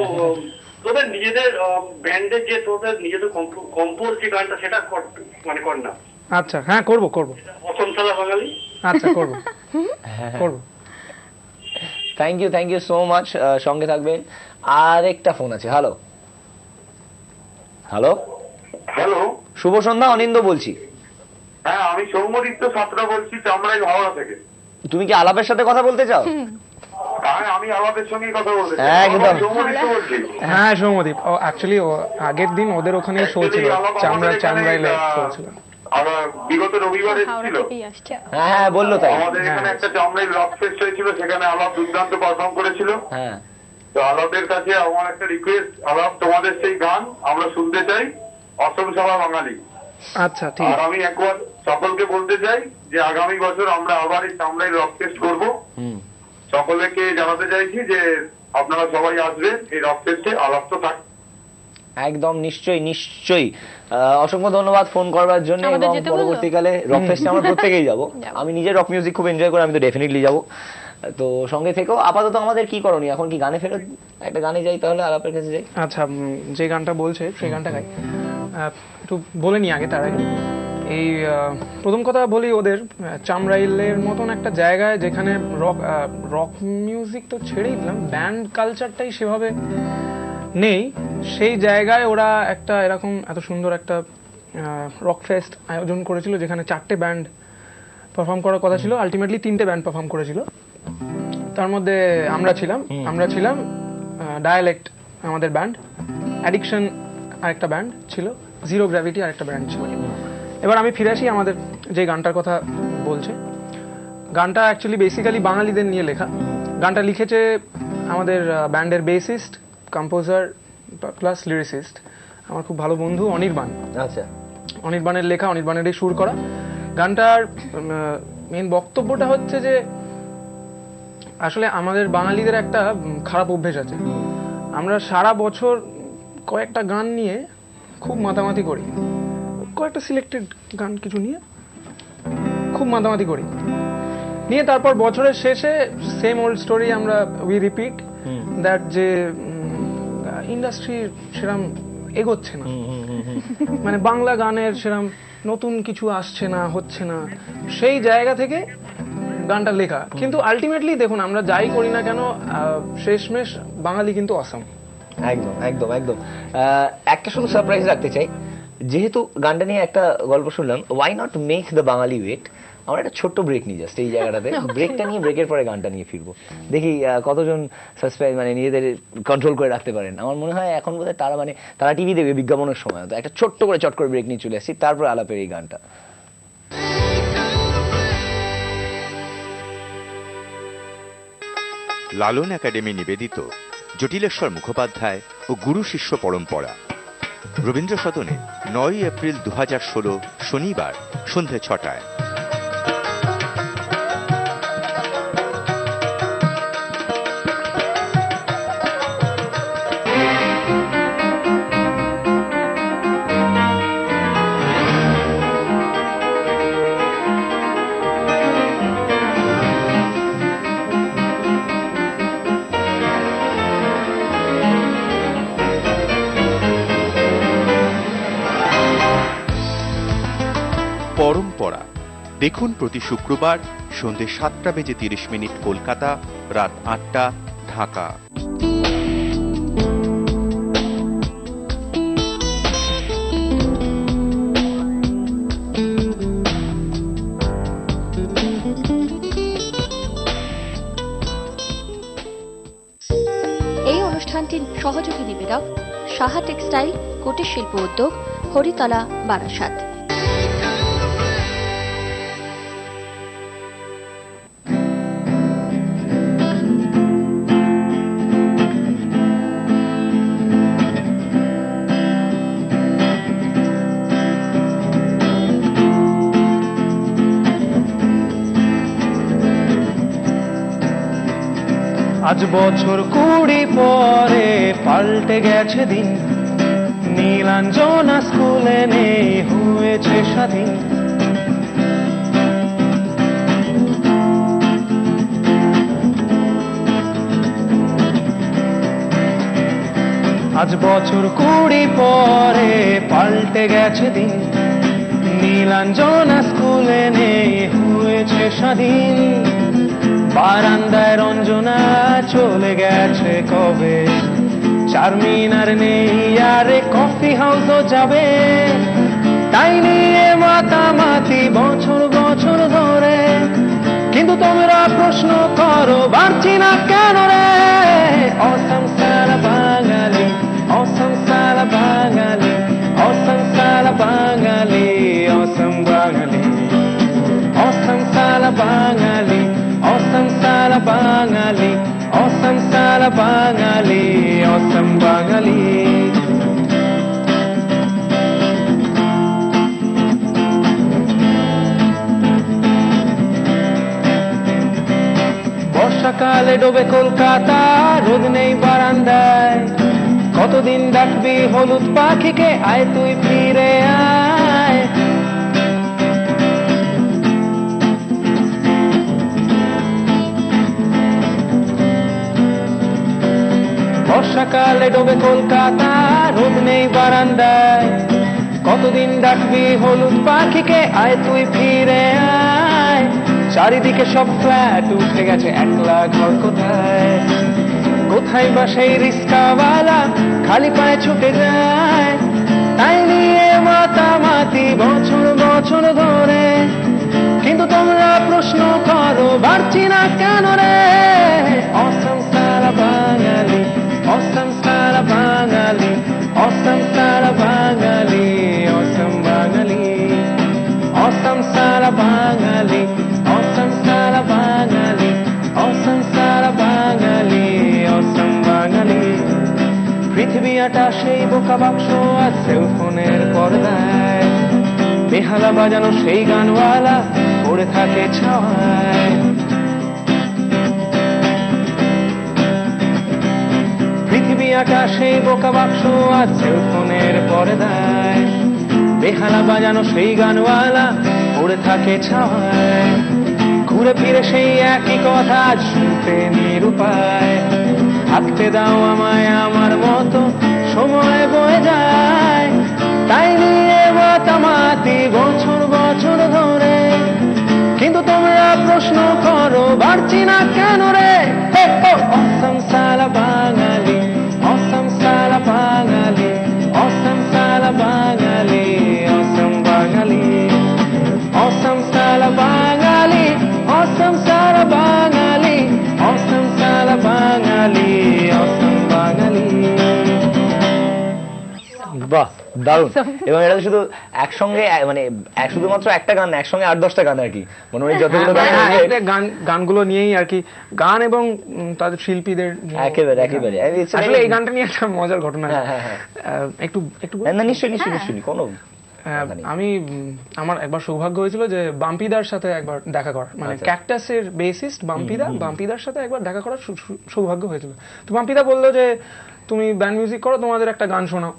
তোদের নিজেদের ব্যান্ডের যে তোদের নিজেদের কম্পোজ যে গানটা, সেটা মানে কর না। আচ্ছা, হ্যাঁ করব করব। অসম সালা বাঙালি। আচ্ছা, করব করব। Thank you so much. সঙ্গে থাকবেন। আর একটা ফোন আছে। হ্যালো হ্যালো হ্যালো, শুভ সন্ধ্যা, অনিন্দ বলছি। হ্যাঁ আমি সৌম্যদীপ্ত সাতরা বলছি, চামড়াই হাওড়া থেকে। তুমি কি আলাপের সাথে কথা বলতে চাও? হ্যাঁ আমি আলাপের সঙ্গেই কথা বলতে চাই। একদম। সৌম্যদীপ্ত বলছি। হ্যাঁ সৌম্যদীপ, ও অ্যাকচুয়ালি আগের দিন ওদের ওখানে শো ছিল, চামড়াইলে শো ছিল। আর বিগত রবিবার হাওড়া এসেছিল থেকেই আসছে। হ্যাঁ হ্যাঁ, বললো তাই। আমাদের এখানে একটা চামড়াই রক ফেস্ট হয়েছিল, সেখানে আলাপ দুর্দান্ত পারফর্ম করেছিল। হ্যাঁ, তো আলাপের কাছে আমার একটা রিকোয়েস্ট, আলাপ তোমাদের সেই গান আমরা শুনতে চাই, অসম সভা বাঙালি। আচ্ছা, ঠিক আর আছে। আমি একবার সকলকে বলতে চাই যে আগামী বছর আমরা আবার এই চামড়াই রক ফেস্ট করবো। হুম, সকলকে জানাতে চাইছি যে আপনারা সবাই আসবেন এই রক ফেস্টে, আলাপ তো থাক। একদম, নিশ্চয়ই নিশ্চয়ই। অসংখ্য ধন্যবাদ ফোন করবার জন্য। আমাদের এবং যেতে বললো? পরবর্তীকালে রক ফেস্টে আমরা প্রত্যেকেই যাবো। যাবো। আমি নিজে রক মিউজিক খুব এনজয় করি, আমি তো ডেফিনেটলি যাবো। তো সঙ্গে থেকেও। আপাতত আমাদের কি করণীয় এখন? কি গানে ফেরত একটা গানে যাই তাহলে, আলাপের কাছে যাই। আচ্ছা, যে গানটা বলছে সেই গানটা গাই। একটু বলে নি আগে, তার আগে এই প্রথম কথা বলি, ওদের চামড়াইলের মতন একটা জায়গায় যেখানে রক মিউজিক তো ছেড়েই দিলাম, ব্যান্ড কালচারটাই সেভাবে নেই, সেই জায়গায় ওরা একটা এরকম এত সুন্দর একটা রক ফেস্ট আয়োজন করেছিল, যেখানে 4টে ব্যান্ড পারফর্ম করার কথা ছিল। আলটিমেটলি 3টে ব্যান্ড পারফর্ম করেছিল। তার মধ্যে আমরা ছিলাম ডায়ালেক্ট আমাদের ব্যান্ড, অ্যাডিকশন আরেকটা ব্যান্ড ছিল, জিরো গ্র্যাভিটি আরেকটা ব্যান্ড ছিল। এবার আমি ফিরে আসি আমাদের যে গানটার কথা বলছে। গানটা অ্যাকচুয়ালি বেসিক্যালি বাঙালিদের নিয়ে লেখা। গানটা লিখেছে আমাদের ব্যান্ডের বেসিস্ট, কম্পোজার প্লাস লিরিসিস্ট, আমার খুব ভালো বন্ধু অনির্বাণ। আচ্ছা, অনির্বাণের লেখা, অনির্বাণেরই সুর করা। গানটার মেন বক্তব্যটা হচ্ছে যে আসলে আমাদের বাঙালিদের একটা খারাপ অভ্যেস আছে, আমরা সারা বছর কয়েকটা গান নিয়ে খুব মাতামাতি করি, কয়েকটা সিলেক্টেড গান কিছু নিয়ে খুব মাতামাতি করি, নিয়ে তারপর বছরের শেষে সেম ওল্ড স্টোরি আমরা উই রিপিট দ্যাট, যে ইন্ডাস্ট্রি সেরকম এগোচ্ছে না, মানে বাংলা গানের সেরকম নতুন কিছু আসছে না, হচ্ছে না। সেই জায়গা থেকে গানটা লেখা, কিন্তু আলটিমেটলি দেখুন আমরা যাই করি না কেন শেষমেশ বাঙালি কিন্তু অসম। একদম একদম একদম। একটা শুধু সারপ্রাইজ রাখতে চাই, যেহেতু গানটা নিয়ে একটা গল্প শুনলাম, why not make the Bangali wait. আমরা একটা ছোট্ট ব্রেক নিই জাস্ট এই জায়গাটাতে, ব্রেকটা নিয়ে ব্রেকের পরে গানটা নিয়ে ফিরবো, দেখি কতজন সাসপেন্স মানে নিজেদের কন্ট্রোল করে রাখতে পারেন। আমার মনে হয় এখন বোধহয় তারা মানে তারা টিভি দেবে বিজ্ঞাপনের সময়, তো একটা ছোট্ট করে চট করে ব্রেক নিয়ে চলে আসছি, তারপর আলাপের এই গানটা। লালন একাডেমি নিবেদিত জটিলেশ্বর মুখোপাধ্যায় ও গুরু শিষ্য পরম্পরা, রবীন্দ্র সদনে 9 এপ্রিল 2016 শনিবার সন্ধে 6টায়। পরম্পরা দেখুন প্রতি শুক্রবার সন্ধে 7:30 কলকাতা, রাত 8টা ঢাকা। এই অনুষ্ঠানটির সহযোগী নিবেদক সাহা টেক্সটাইল, কুটির শিল্প উদ্যোগ, হরিতলা, বারাসাত। আজ বছর 20 পরে পাল্টে গেছে দিন, নীলাঞ্জনা স্কুলে নেই, হয়েছে স্বাধীন। আজ বছর 20 পরে পাল্টে গেছে দিন, নীলাঞ্জনা স্কুলে নেই, হয়েছে স্বাধীন। বারান্দায় রঞ্জনা চলে গেছে কবে, চারমিনার নেই আরে কফি হাউসও যাবে, তাই নিয়ে মাতামাতি বছর বছর ধরে। কিন্তু তোমরা প্রশ্ন করো বাড়ছি না কেন রে, অসংসার বাঙালি, অসংসার বাঙালি, অসংসার বাঙালি, অসম বাঙালি, অসংসার বাঙালি, অসংসার বাঙালি, অসংসার বাঙালি, অসম বাঙালি। বর্ষাকালে ডোবে কলকাতা, রোদ নেই বারান্দায়, কতদিন ডাকবি হলুদ পাখিকে, আয় তুই ফিরে আয়। বর্ষাকালে ডোবে কলকাতা, রোদ নেই বারান্দায়, কতদিন ডাকবি হলুদ পাখিকে, আয় তুই ফিরে আয়। চারিদিকে সব ফ্ল্যাট উঠে গেছে, একলা ঘর কোথায়, কোথায় বা সেই রিস্কাওয়ালা খালি পায়ে ছুটে যায়, তাই নিয়ে মাতামাতি বছর বছর ধরে। কিন্তু তোমরা প্রশ্ন করো বাড়ছি না কেন রে, অসংসার বাঙালি, অসংসার বাঙালি, অসংসার বাঙালি, অসম বাঙালি, অসংসার বাঙালি, অসংসার বাঙালি, অসংসার বাঙালি, অসম বাঙালি। পৃথিবী আটা সেই বোকা বাক্স আর সেলফোনের পর্দায়, বেহালা বাজানো সেই গানওয়ালা পড়ে থাকে ছাওয়ায়। পৃথিবী আটা সেই বোকা বাক্স আর সেলফোনের পর্দায়, বেহালা বাজানো সেই গানওয়ালা পড়ে থাকে ছাওয়ায়। ঘুরে ফিরে সেই একই কথা আজ শুনতে নিরুপায়, থাকতে দাও আমায় আমার মতো, সময় বয়ে যায়, তাই নিয়ে মাতামাতি বছর বছর ধরে। কিন্তু তোমরা প্রশ্ন বাড়ছি না কেন রে অসম সালা বাঙালি অসম সালা বাঙালি অসম সালা বাঙালি অসম বাঙালি অসম সালা বাঙালি অসম সালা বাঙালি অসম সালা বাঙালি অসম বাঙালি। বাহ, দারুণ। এবং এটা তো শুধু একসঙ্গে মানে শুধুমাত্র একটা গান না, একসঙ্গে 8-10টা গান আর কি, মনে হয় যতগুলো গান গানগুলো নিয়েই আর কি, গান এবং তাদের শিল্পীদের একেবারে আসলে এই গানটা নিয়ে একটা মজার ঘটনা। একটু একটু না, নিশ্চয়ই কোনো আমি আমার একবার সৌভাগ্য হয়েছিল যে বাম্পিদার সাথে একবার দেখা করার, মানে ক্যাকটাসের বেসিস্ট বাম্পিদার সাথে একবার দেখা করার সৌভাগ্য হয়েছিল। তো বাম্পিদা বললো যে তুমি ব্যান্ড মিউজিক করো, তোমাদের একটা গান শোনাও।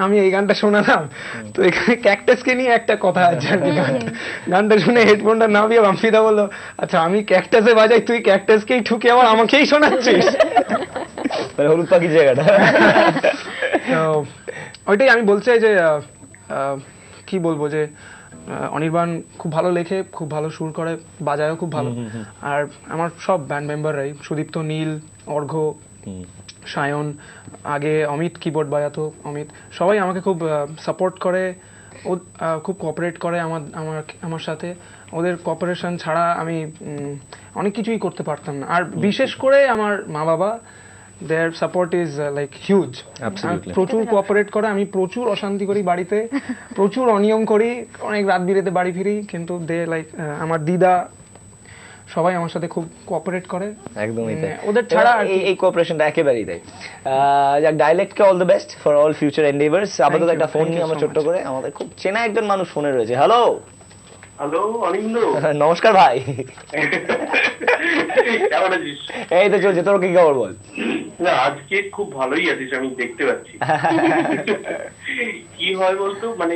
আমি এই গানটা শোনালাম, তো এখানে ক্যাকটাসকে নিয়ে একটা কথা আছে আর কি। গানটা শুনে হেডফোনটা নামিয়ে বাম্পিদা বললো, আচ্ছা আমি ক্যাকটাসে বাজাই, তুই ক্যাকটাসকেই ঠুকে আবার আমাকেই শোনাচ্ছিস। হলুদ পাখির জায়গাটা। ওইটাই আমি বলতে চাই যে কি বলবো, যে অনির্বাণ খুব ভালো লেখে, খুব ভালো সুর করে, বাজায়ও খুব ভালো। আর আমার সব ব্যান্ড মেম্বাররাই, সুদীপ্ত, নীল, অর্ঘ্য, সায়ন, আগে অমিত কিবোর্ড বাজাতো, অমিত, সবাই আমাকে খুব সাপোর্ট করে, খুব কোঅপারেট করে আমার সাথে। ওদের কোঅপারেশন ছাড়া আমি অনেক কিছুই করতে পারতাম না। আর বিশেষ করে আমার মা বাবা, their support is like huge. প্রচুর কোঅপারেট করে, আমি প্রচুর অশান্তি করি বাড়িতে, প্রচুর অনিয়ম করি, অনেক রাত বিরেতে বাড়ি ফিরি, কিন্তু দে লাইক, আমার দিদা সবাই আমার সাথে খুব কোঅপারেট করে। একদমই তাই, ওদের ছাড়া এই কোঅপারেশনটা একেবারেই তাই। যাক, ডায়ালেক্টকে all the best for all future endeavours. আপাতত একটা ফোন নিয়ে আমরা ছোট্ট করে, আমাদের খুব চেনা একজন মানুষ ফোনে রয়েছে। হ্যালো হ্যালো অনিন্দ। নমস্কার ভাই। কেমন আছিস? এই তো চলছে, তোর কি খবর বল? না, আজকে খুব ভালোই আছিস, আমি দেখতে পাচ্ছি। কি হয় বলতো, মানে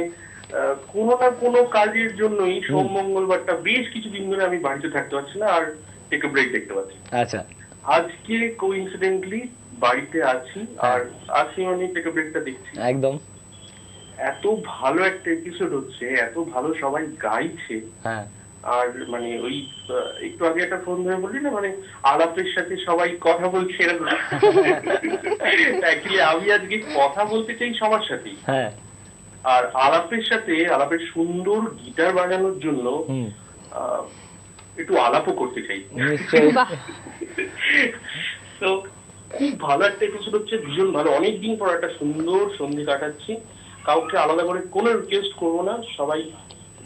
কোনো না কোনো কাজের জন্যই সোম মঙ্গলবারটা বেশ কিছুদিন ধরে আমি বাড়িতে থাকতে পারছি না, আর একটু ব্রেক দেখতে পাচ্ছি। আচ্ছা, আজকে কোইন্সিডেন্টলি বাড়িতে আছি, আর আছি মানে টেকে ব্রেকটা দেখছি। একদম এত ভালো একটা এপিসোড হচ্ছে, এত ভালো সবাই গাইছে। হ্যাঁ, আর মানে ওই একটু আগে একটা ফোন ধরে বললি না, মানে আলাপের সাথে সবাই কথা বলছে এরকম। অ্যাকচুয়ালি আমি আজকে কথা বলতে চাই সবার সাথেই, হ্যাঁ, আর আলাপের সুন্দর গিটার বাজানোর জন্য একটু আলাপও করতে চাই। তো খুব ভালো একটা এপিসোড হচ্ছে, ভীষণ ভালো। অনেকদিন পর একটা সুন্দর সন্ধে কাটাচ্ছি, কাউকে আলাদা করে কোনো রিকোয়েস্ট করবো না, সবাই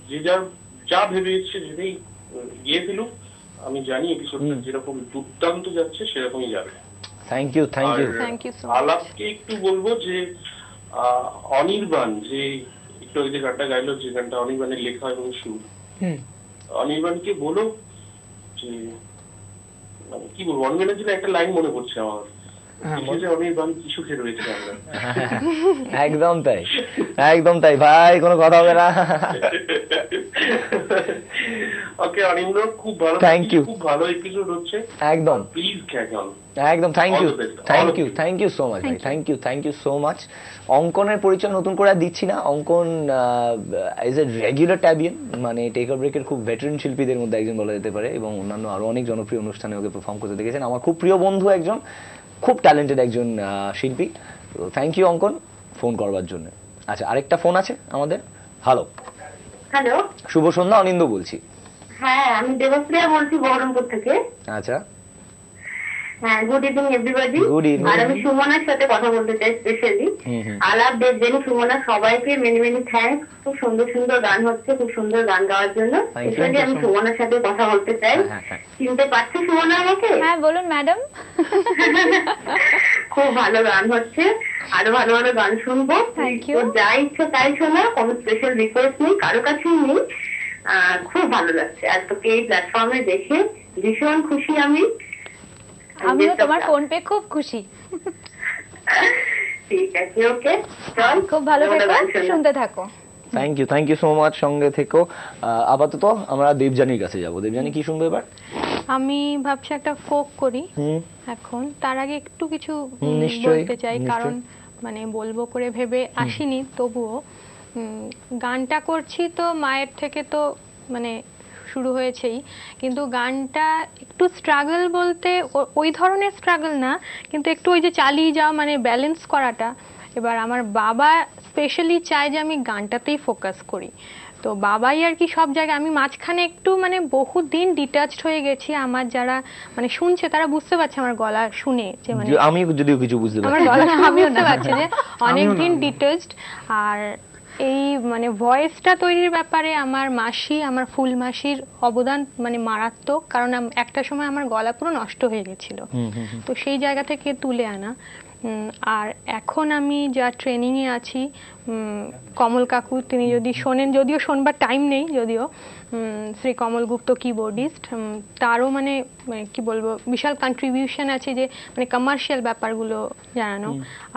যে যা ভেবে এসছে সেটাই গিয়ে ফেলুক। আমি জানি এপিসোডটা যেরকম দুর্দান্ত যাচ্ছে সেরকমই যাবে। Thank you. আলাপকে একটু বলবো যে অনির্বাণ যে একটু আগে যে গানটা গাইলো, যে গানটা অনির্বাণের লেখা এবং সুর, অনির্বাণকে বলো যে, মানে কি বলবো, অনির্বাণের জন্য একটা লাইন মনে পড়ছে আমার, অনির্বাণ কি সুখে রয়েছে আমরা। একদম তাই ভাই, কোনো কথা হবে না। ওকে অনিন্দ, খুব ভালো, থ্যাংক ইউ, খুব ভালো এপিসোড হচ্ছে। একদম প্লিজ ক্যারি অন। একদম থ্যাংক ইউ সো মাচ ভাই, থ্যাংক ইউ সো মাচ। অঙ্কনের পরিচয় নতুন করে আর দিচ্ছি না। অঙ্কন ইজ এ রেগুলার ট্যাবিয়ান, মানে টেক আ ব্রেকের খুব ভেটারেন শিল্পীদের মধ্যে একজন বলা যেতে পারে, এবং অন্যান্য আরো অনেক জনপ্রিয় অনুষ্ঠানে ওকে পারফর্ম করতে দেখেছেন। আমার খুব প্রিয় বন্ধু একজন, খুব ট্যালেন্টেড একজন শিল্পী। তো থ্যাংক ইউ অঙ্কন ফোন করবার জন্য। আচ্ছা, আরেকটা ফোন আছে আমাদের। হ্যালো হ্যালো, শুভ সন্ধ্যা, অনিন্দ বলছি। হ্যাঁ আমি দেবপ্রিয়া বলছি বহরমপুর থেকে। আচ্ছা, হ্যাঁ, good evening everybody. Good evening. আর আমি সুমনার সাথে কথা বলতে চাই স্পেশালি। আলাপ, দেবজানি, সুমনা সবাইকে মেনি মেনি থ্যাঙ্কস। খুব সুন্দর সুন্দর গান হচ্ছে, খুব সুন্দর গান গাওয়ার জন্য। স্পেশালি আমি সুমনার সাথে কথা বলতে চাই। চিনতে পারছো সুমনা আমাকে? হ্যাঁ বলুন ম্যাডাম। খুব ভালো গান হচ্ছে, আরো ভালো ভালো গান শুনবো। যা ইচ্ছা তাই শোনা, কোনো স্পেশাল রিকোয়েস্ট নেই, কারো কাছেই নেই। খুব ভালো লাগছে, আর তোকে এই প্ল্যাটফর্মে দেখে ভীষণ খুশি আমি। আমিও তোমার ফোন পেয়ে খুব খুশি। ঠিক আছে, ওকে চল, খুব ভালো থেকো, শুনতে থাকো। থ্যাংক ইউ সো মাচ, সঙ্গে থেকো। আপাতত আমরা দেবজানির কাছে যাব। দেবজানি কি শুনবে এবার? আমি ভাবছি একটা ফোক করি এখন। তার আগে একটু কিছু বলতে চাই, কারণ মানে বলবো করে ভেবে আসিনি, তবুও গানটা করছি তো মায়ের থেকে তো মানে শুরু হয়েছেই, কিন্তু গানটা একটু স্ট্রাগল বলতে ওই ধরনের স্ট্রাগল না, কিন্তু একটু ওই যে চালিয়ে যাওয়া মানে ব্যালেন্স করাটা। এবার আমার বাবা স্পেশালি চায় যে আমি গানটাতেই ফোকাস করি, তো বাবাই আর কি সব জায়গায়। আমি মাঝখানে একটু মানে বহুদিন ডিটাচড হয়ে গেছি, আমার যারা মানে শুনছে তারা বুঝতে পারছে আমার গলা শুনে যে মানে আমি যদিও কিছু বুঝতে আমার পারছি গলা শুনে বুঝতে পারছে যে অনেকদিন ডিটাচড। আর এই মানে ভয়েসটা তৈরির ব্যাপারে আমার মাসি, আমার ফুল মাসির অবদান মানে মারাত্মক, কারণ একটা সময় আমার গলা পুরো নষ্ট হয়ে গেছিল, তো সেই জায়গা থেকে তুলে আনা। আর এখন আমি যা ট্রেনিং এ আছি, কমল কাকু তিনি যদি শোনেন, যদিও শোনবার টাইম নেই, যদিও শ্রী কমল গুপ্ত কিবোর্ডিস্ট, তারও মানে কি বলবো বিশাল কন্ট্রিবিউশন আছে যে মানে কমার্শিয়াল ব্যাপারগুলো জানানো।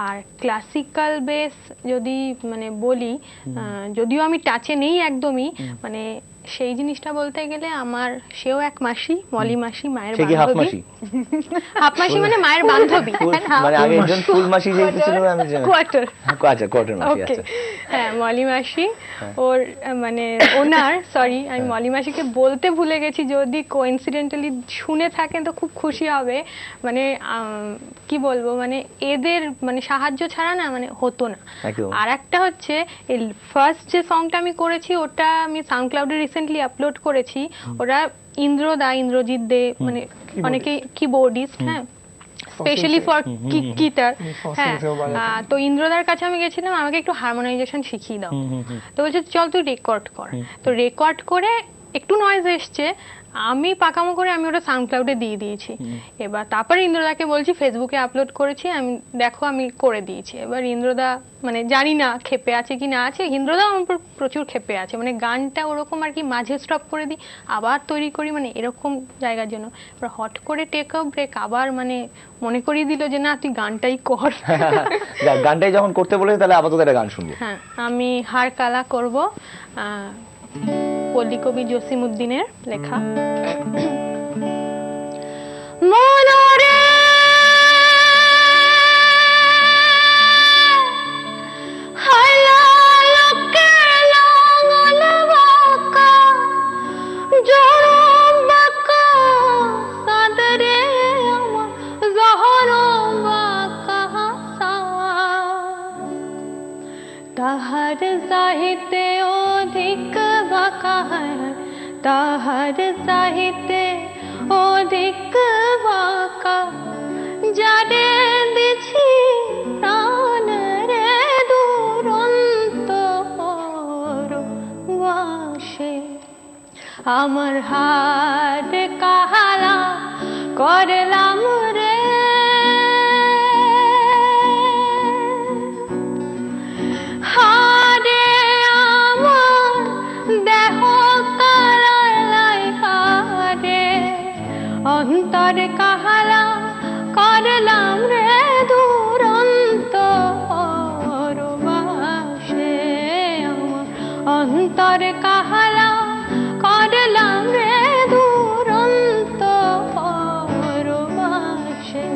আর ক্লাসিক্যাল বেস যদি মানে বলি, যদিও আমি টাচে নেই একদমই, মানে সেই জিনিসটা বলতে গেলে আমার সেও এক মাসি, মলি মাসি, মায়ের বান্ধবী। হাফ মাসি মানে মায়ের বান্ধবী, মানে আগে একজন ফুল মাসি যে ছিল আমি জানি, কোয়ার্টার। আচ্ছা কোয়ার্টার মাসি, আচ্ছা হ্যাঁ মলি মাসি, ওর মানে ওনার, সরি আমি মলি মাসিকে বলতে ভুলে গেছি, যদি কোইন্সিডেন্টালি শুনে থাকেন তো খুব খুশি হবে। মানে কি বলবো, মানে এদের মানে সাহায্য ছাড়া না মানে হতো না। আর একটা হচ্ছে এই ফার্স্ট যে সংটা আমি করেছি ওটা আমি সাউন্ড ক্লাউডে রিসেন্টলি আপলোড করেছি, ওরা ইন্দ্রজিৎ দে মানে অনেকে কিবোর্ডিস্ট, হ্যাঁ স্পেশালি ফর গিটার, হ্যাঁ। তো ইন্দ্রদার কাছে আমি গেছিলাম, আমাকে একটু হারমোনাইজেশন শিখিয়ে দাও, তো বলছে চল তুই রেকর্ড কর। তো রেকর্ড করে একটু নয়েজ এসছে, আমি পাকামো করে আমি ওটা সাউন্ড ক্লাউডে দিয়ে দিয়েছি। এবার তারপরে ইন্দ্রদাকে বলছি ফেসবুকে আপলোড করেছি, আমি দেখো আমি করে দিয়েছি। এবার ইন্দ্রদা মানে জানি না ক্ষেপে আছে কি না আছে, ইন্দ্রদা আমার উপর প্রচুর ক্ষেপে আছে, মানে গানটা ওরকম আর কি মাঝে স্টপ করে দিই আবার তৈরি করি, মানে এরকম জায়গার জন্য। এবার হট করে টেক আ ব্রেক আবার মানে মনে করিয়ে দিল যে না তুই গানটাই কর। গানটাই যখন করতে বলেছে তাহলে আপাতত একটা গান শুনবো। হ্যাঁ আমি হার কালা করব, পল্লী কবি জসিমউদ্দিনের লেখা। মনরে হালা লোকে লাঙল বাঁকা, জড়ম বাঁকা সাদরে আমার জহরম বাঁকা হাসা, তাহার সাহিত্যে অধিক বাঁকা হয়, তাহার সাহিত্যে অধিক বাঁকা, যারে দিছি প্রাণ রে দুরন্ত পরবাসে, আমার হাত কাহালা করলাম রে, হারে আমার দেহ কালাই হারে, অন্তর কাহালা করলাম রে দুরন্ত পরবাসে, আমার অন্তর কাহালা করলাম রে দুরন্ত পরবাসে,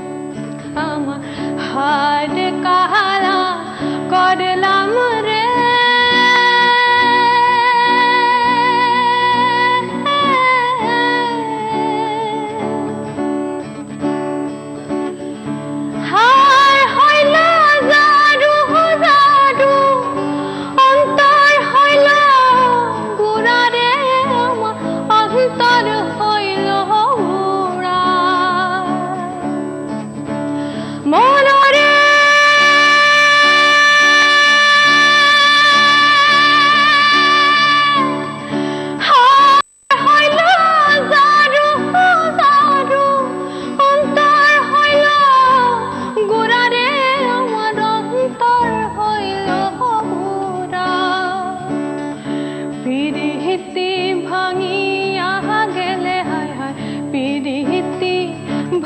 আমার হাত কাহালা করলাম রে।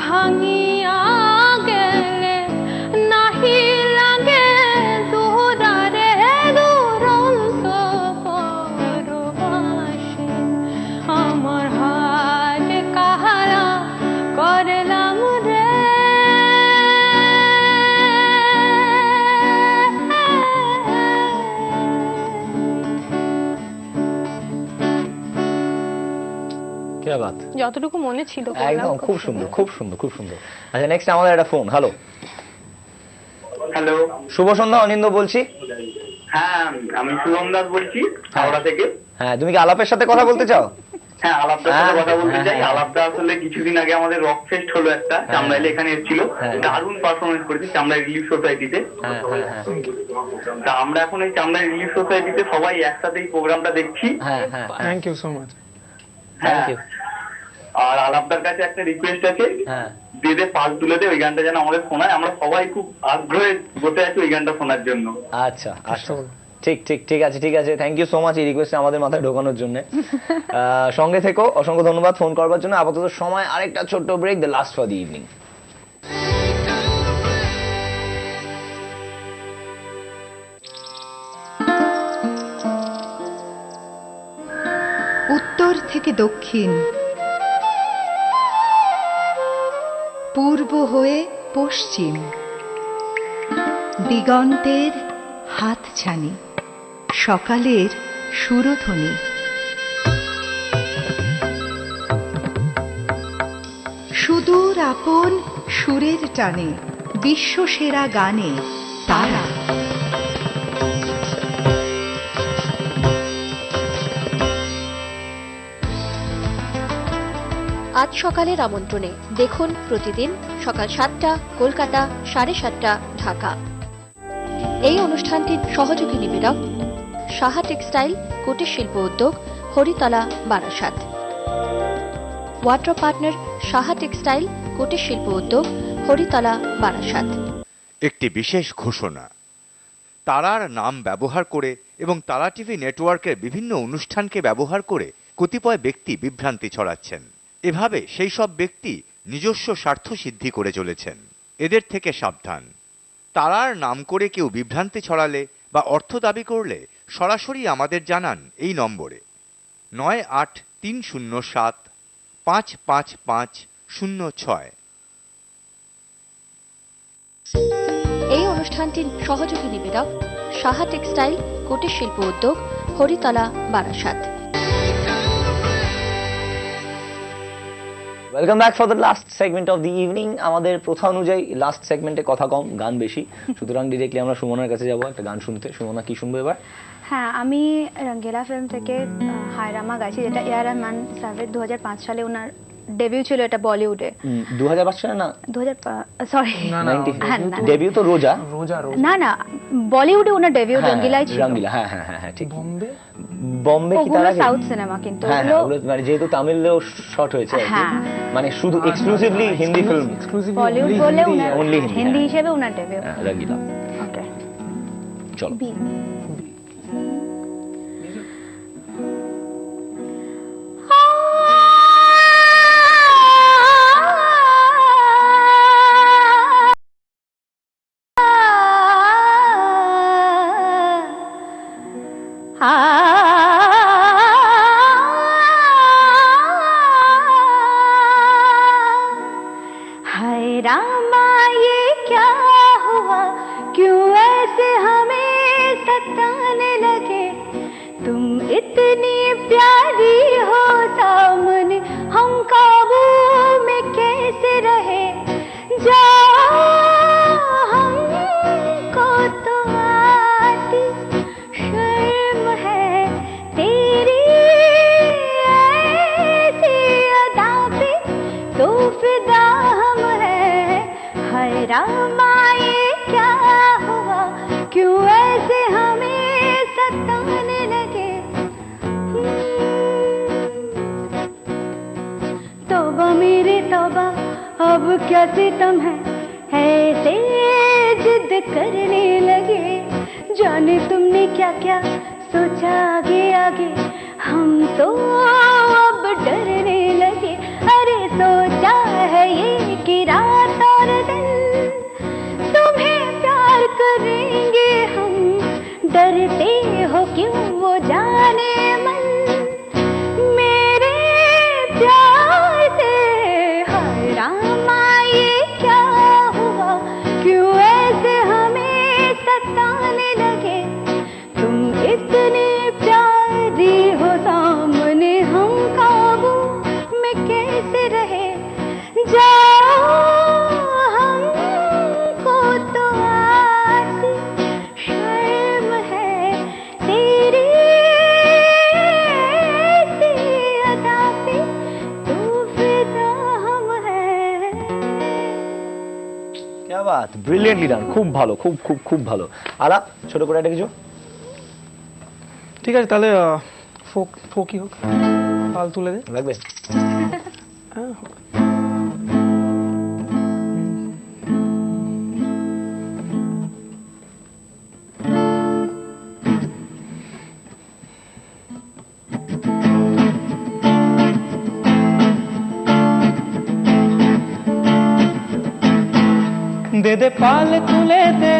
ভাঙিয়া গেলে নাহি লাগে দুরারে দুরন্ত পরবাসে, আমার হাত কাহারা করলাম রে। যতটুকু মনে ছিল করলাম। একদম খুব সুন্দর, খুব সুন্দর, খুব সুন্দর। আচ্ছা, নেক্সট আমাদের একটা ফোন। হ্যালো, হ্যালো, শুভ সন্ধ্যা, অনিন্দ বলছি। হ্যাঁ আমি শুভম দাস বলছি হাওড়া থেকে। হ্যাঁ, তুমি কি আলাপের সাথে কথা বলতে চাও? হ্যাঁ, আলাপদার সাথে কথা বলতে চাই। আলাপদা আসলে কিছুদিন আগে আমাদের রক ফেস্ট হলো একটা, চামড়াইলে এখানে এসেছিল, দারুণ পারফরমেন্স করেছে চামড়াই রিলিফ সোসাইটিতে। তা আমরা এখন এই চামড়াই রিলিফ সোসাইটিতে সবাই একসাথে এই প্রোগ্রামটা দেখছি। Thank you so much. হ্যাঁ, আর আলাপদার কাছে একটা রিকোয়েস্ট আছে, দিয়ে দে পাল তুলে দে, ওই গানটা যেন আমাদের শোনায়। আমরা সবাই খুব আগ্রহে বসে আছি ওই গানটা শোনার জন্য। আচ্ছা আচ্ছা, ঠিক ঠিক ঠিক আছে, ঠিক আছে, থ্যাংক ইউ সো মাচ এই রিকোয়েস্ট আমাদের মাথায় ঢোকানোর জন্য। সঙ্গে থেকো, অসংখ্য ধন্যবাদ ফোন করবার জন্য। আপাতত সময় আরেকটা ছোট্ট break, the last for the evening. উত্তর থেকে দক্ষিণ, পূর্ব হয়ে পশ্চিম, দিগন্তের হাতছানি, সকালের সুরধ্বনি। সুদূর আপন সুরের টানে, বিশ্বসেরা গানে তারা। আজ সকালের আমন্ত্রণে দেখুন প্রতিদিন সকাল 7টা কলকাতা, 7:30 ঢাকা। এই অনুষ্ঠানটির সহযোগী নিবেদক সাহা টেক্সটাইল, কুটির শিল্প উদ্যোগ, Haritala, Barasat. Water partner Saha textile, কুটির শিল্প উদ্যোগ, হরিতলা, বারাসাত। একটি বিশেষ ঘোষণা। তারার নাম ব্যবহার করে এবং তারা টিভি নেটওয়ার্কের বিভিন্ন অনুষ্ঠানকে ব্যবহার করে কতিপয় ব্যক্তি বিভ্রান্তি ছড়াচ্ছেন। এভাবে সেই সব ব্যক্তি নিজস্ব স্বার্থ সিদ্ধি করে চলেছেন। এদের থেকে সাবধান। তারার নাম করে কেউ বিভ্রান্তি ছড়ালে বা অর্থ দাবি করলে সরাসরি আমাদের জানান এই নম্বরে 9830755506। এই অনুষ্ঠানটির সহযোগী নিবেদক সাহা টেক্সটাইল, কুটির শিল্প উদ্যোগ, Haritala, Barasat. Welcome back for the last segment of the evening. আমাদের প্রথা অনুযায়ী লাস্ট সেগমেন্টে কথা কম, গান বেশি, সুতরাং ডিরেক্টলি আমরা সুমনার কাছে যাবো একটা গান শুনতে। সুমনা, কি শুনবো এবার? হ্যাঁ, আমি রঙ্গিলা ফিল্ম থেকে হায়রামা গাইছি, যেটা এআর রহমান সাহেবের 2005 সালে ওনার ডেবিউ ছিল, এটা বলিউডে। 2005 সালে না, 2000 সরি, ডেবিউ তো রোজা। না না, বলিউডে ওনার ডেবিউ রঙ্গিলাই ছিল। রঙ্গিলা, হ্যাঁ হ্যাঁ হ্যাঁ ঠিক। বম্বে কি তার আগে? সাউথ সিনেমা, কিন্তু মানে যেহেতু তামিলেও শর্ট হয়েছে, মানে শুধু এক্সক্লুসিভলি হিন্দি ফিল্ম, বলিউড বলে ওনার হিন্দি হিসেবে ওনার ডেবিউ রঙ্গিলা। ওকে, চলো। हाय रामा ये क्या हुआ, क्यों ऐसे हमें सताने लगे, तुम इतनी प्यारी हो सामने, हम काबू में कैसे रहे, जाओ हमको तो आती शर्म है तेरी ऐसी अदा पे, तो फिदा हम है। हाय रामा ये क्या हुआ, क्यों ऐसे हमें सताने लगे, तौबा मेरे तौबा, अब क्या सितम है, ऐसे जिद करने लगे, जाने तुमने क्या क्या सोचा आगे आगे, हम तो अब डरने लगे। अरे सोचा है ये कि रात और दिन तुम्हें प्यार करेंगे हम, डरते हो क्यों वो जाने मन मेरे प्यार से। हाय रामा ये क्या हुआ, क्यों ऐसे हमें सताने लगे, तुम इतने प्यारी हो सामने, हम काबू रहे जाओ हमको तो आती शर्म है तेरी ऐसी अदा पे तू फिदा हम है। क्या बात, ব্রিলিয়েন্টলি ডান, খুব ভালো, খুব খুব খুব ভালো। আলাপ ছোট করে একটা কিছু। ঠিক আছে, তাহলে ফোকই হোক, পাল তুলে দে। লাগবে? হ্যাঁ, হোক। দে দে পাল তুলে দে,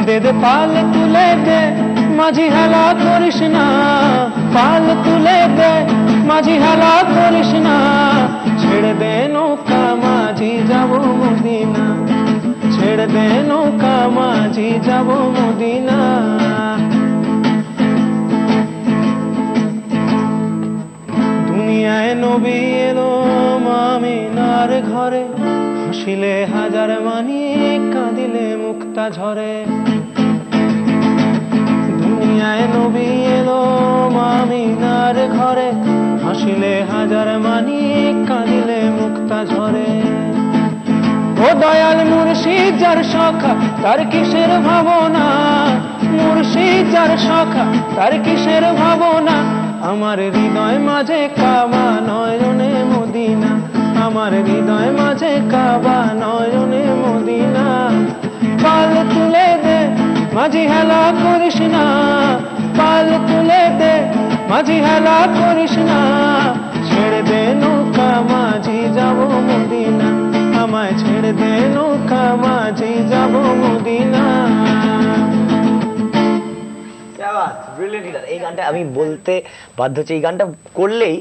দে দে পাল তুলে দে, মাঝি হেলা করিস না, পাল তুলে দে, মাঝি হেলা করিস না, ছেড়ে দে নৌকা মাঝি যাব মদিনা, ছেড়ে দে নৌকা মাঝি যাব মদিনা। দুনিয়ায় নবী এলো আমিনার ঘরে, হাসিলে হাজার মানি কাঁদিলে মুক্তা ঝরে। দুনিয়ায় নবী এলো আমিনার ঘরে, হাসিলে হাজার মানি কাঁদিলে মুক্তা ঝরে। ও দয়াল মুর্শিদ যার সখা তার কিসের ভাবনা, মুর্শিদ যার সখা তার কিসের ভাবনা, আমার হৃদয় মাঝে কাবা নয়নে মদিনা, আমার হৃদয় মাঝে কাবা নয়নে মদিনা। পাল তুলে দে মাঝি হেলা করিস না, পাল তুলে দে মাঝি হেলা করিস না, ছেড়ে দে নৌকা মাঝি যাব মদিনা, আমায় ছেড়ে দে নৌকা মাঝি যাব মদিনা। এই গানটা আমি বলতে বাধ্য হচ্ছি, এই গানটা করলেই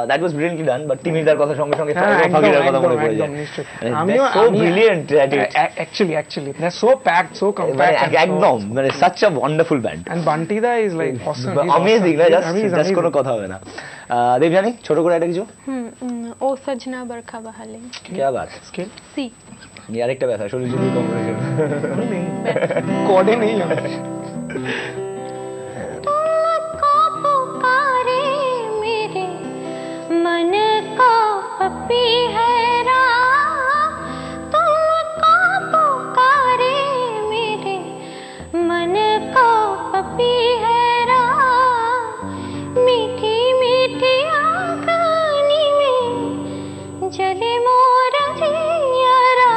that was brilliantly done, but টিমিদার কথা সঙ্গে সঙ্গে ফাকিরার কথা মনে পড়ে যায়। আমিও so brilliant actually they're so packed, so compact, একদম মানে such a wonderful band, and Bantida is like awesome, amazing, just কোনো কথা হবে না। দেবযানী ছোট করে একটা কিছু। ও সজনা বরখা বহালে। क्या बात, स्केल সি ये আরেকটা ব্যথা, শরীর জরুরি কম্বিনেশন। कोडे नहीं है। मन का पपीहरा तुमको पुकारे मेरे मन का पपीहरा, मीठी मीठी आंगनी में जले मोरा जियरा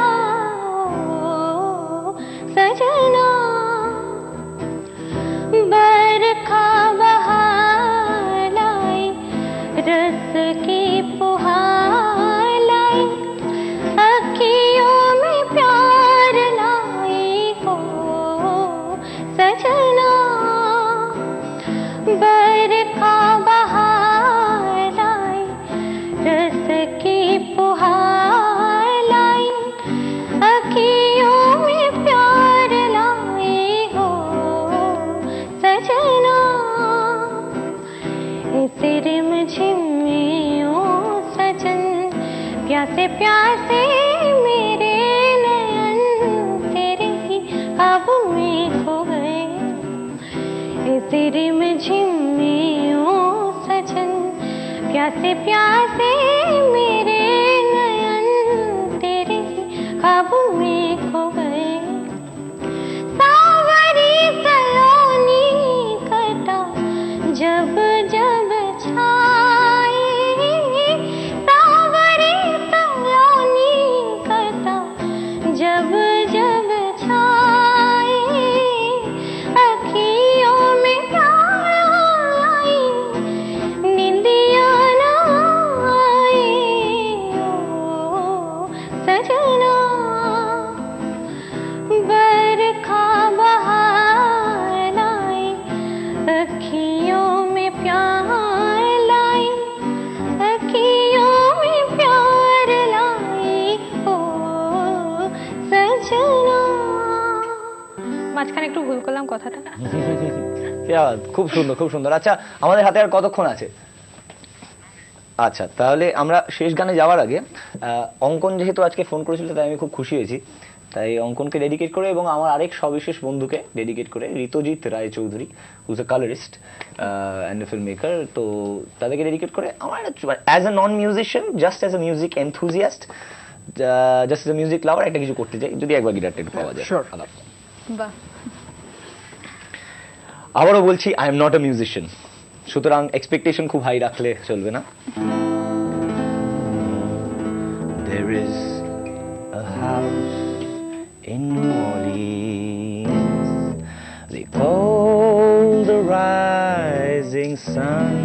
सजना। बरखा बहार लाई रस की फुहार लाई, अखियों में प्यार लाई हो सजना। बरखा बहार लाई रस की फुहार लाई, अखियों में प्यार लाई हो सजना। ऐसे रिमझिम में ओ सजन प्यासे प्यासे मेरे नयन तेरे ही काबू में खो गए। ऐसे रिमझिम में ओ सजन प्यासे प्यासे मेरे नयन तेरे ही काबू में खो गए। सावरी सलोनी कटा जब जब छाए, सावरी सलोनी कटा जब जब छाए, अखियों में प्यार आई निंदिया ना आए ओ सजना। बरखा बहार लाई अखियों में प्यार लाई, अखियों में प्यार लाई ओ सजना। মাঝখানে একটু ভুল করলাম কথাটা। क्या बात, খুব সুন্দর খুব সুন্দর। আচ্ছা আমাদের হাতে আর কতক্ষণ আছে? আচ্ছা, তাহলে আমরা শেষ গানে যাওয়ার আগে অঙ্কন যেহেতু আজকে ফোন করেছিল, তাই আমি খুব খুশি হয়েছি। তাই অঙ্কনকে ডেডিকেট করে এবং আমার আরেক সবিশেষ বন্ধুকে ডেডিকেট করে, Ritajit Roy Chowdhury, whose a colourist and a film maker, তো তাদেরকে ডেডিকেট করে আমার as a non musician, just as a music enthusiast, just as a music lover একটা কিছু করতে চাই, যদি একবার গিটারটা একটু পাওয়া যায়। বাহ, আবারও বলছি, I am not a musician, সুতরাং এক্সপেকটেশন খুব হাই রাখলে চলবে না। There is a house in New Orleans they call the Rising Sun,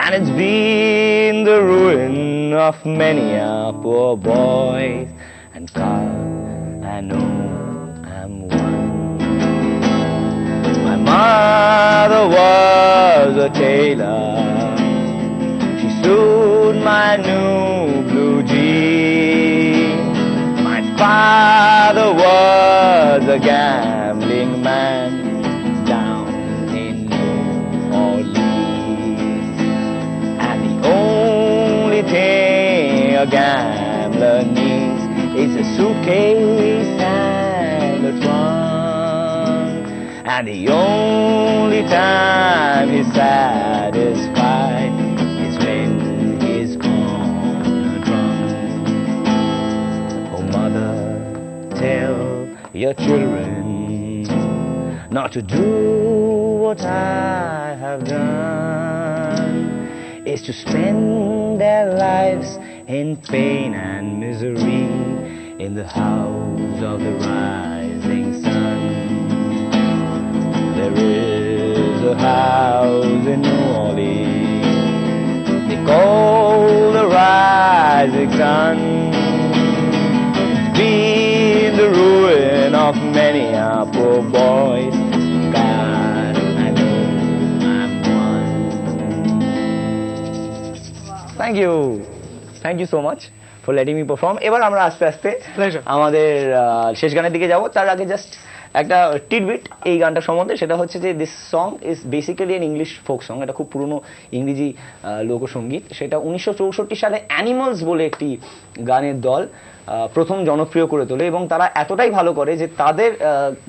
and it's been the ruin of many a poor boy, and God, I know I'm one. My mother was a tailor, she sewed my new blue jeans. My father was a gambling man down in New Orleans, and the only thing a gambler needs is a suitcase and a trunk, and the only time he's satisfied is when he's gone drunk. Oh mother, tell your children not to do what I have done, is to spend their lives in pain and misery in the house of the rising sun. There is a house in New Orleans they call the Rising Sun. It's been the ruin of many a poor boy. God, I know I'm one. Thank you so much for letting me perform. এবার আমরা আস্তে আস্তে আমাদের শেষ গানের দিকে যাব। তার আগে জাস্ট একটা টিডবিট এই গানটা সম্বন্ধে, সেটা হচ্ছে যে this song is basically an English folk song. এটা খুব পুরনো ইংরেজি লোকসঙ্গীত। সেটা 1964 সালে অ্যানিমালস বলে একটি গানের দল প্রথম জনপ্রিয় করে তোলে, এবং তারা এতটাই ভালো করে যে তাদের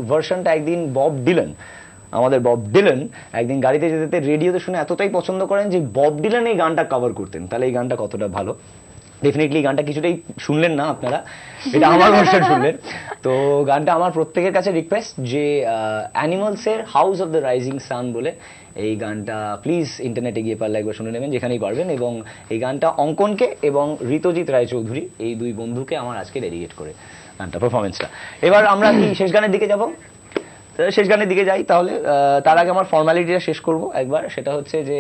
ভার্সনটা একদিন আমাদের বব ডিলান একদিন গাড়িতে যেতে যেতে রেডিওতে শুনে এতটাই পছন্দ করেন যে বব ডিলান এই গানটা কভার করতেন। তাহলে এই গানটা কতটা ভালো, ডেফিনেটলি গানটা কিছুটাই শুনলেন না আপনারা, এটা আমার ভার্সন শুনলেন। তো গানটা আমার প্রত্যেকের কাছে রিকোয়েস্ট যে অ্যানিমালসের house of the rising sun বলে এই গানটা প্লিজ ইন্টারনেটে গিয়ে পারলে একবার শুনে নেবেন, যেখানেই পারবেন। এবং এই গানটা অঙ্কনকে এবং ঋতজিৎ রায় চৌধুরী এই দুই বন্ধুকে আমার আজকে ডেডিকেট করে গানটা পারফরমেন্সটা। এবার আমরা কি শেষ গানের দিকে যাব? শেষ গানের দিকে যাই তাহলে। তার আগে আমার ফর্মালিটিটা শেষ করব একবার, সেটা হচ্ছে যে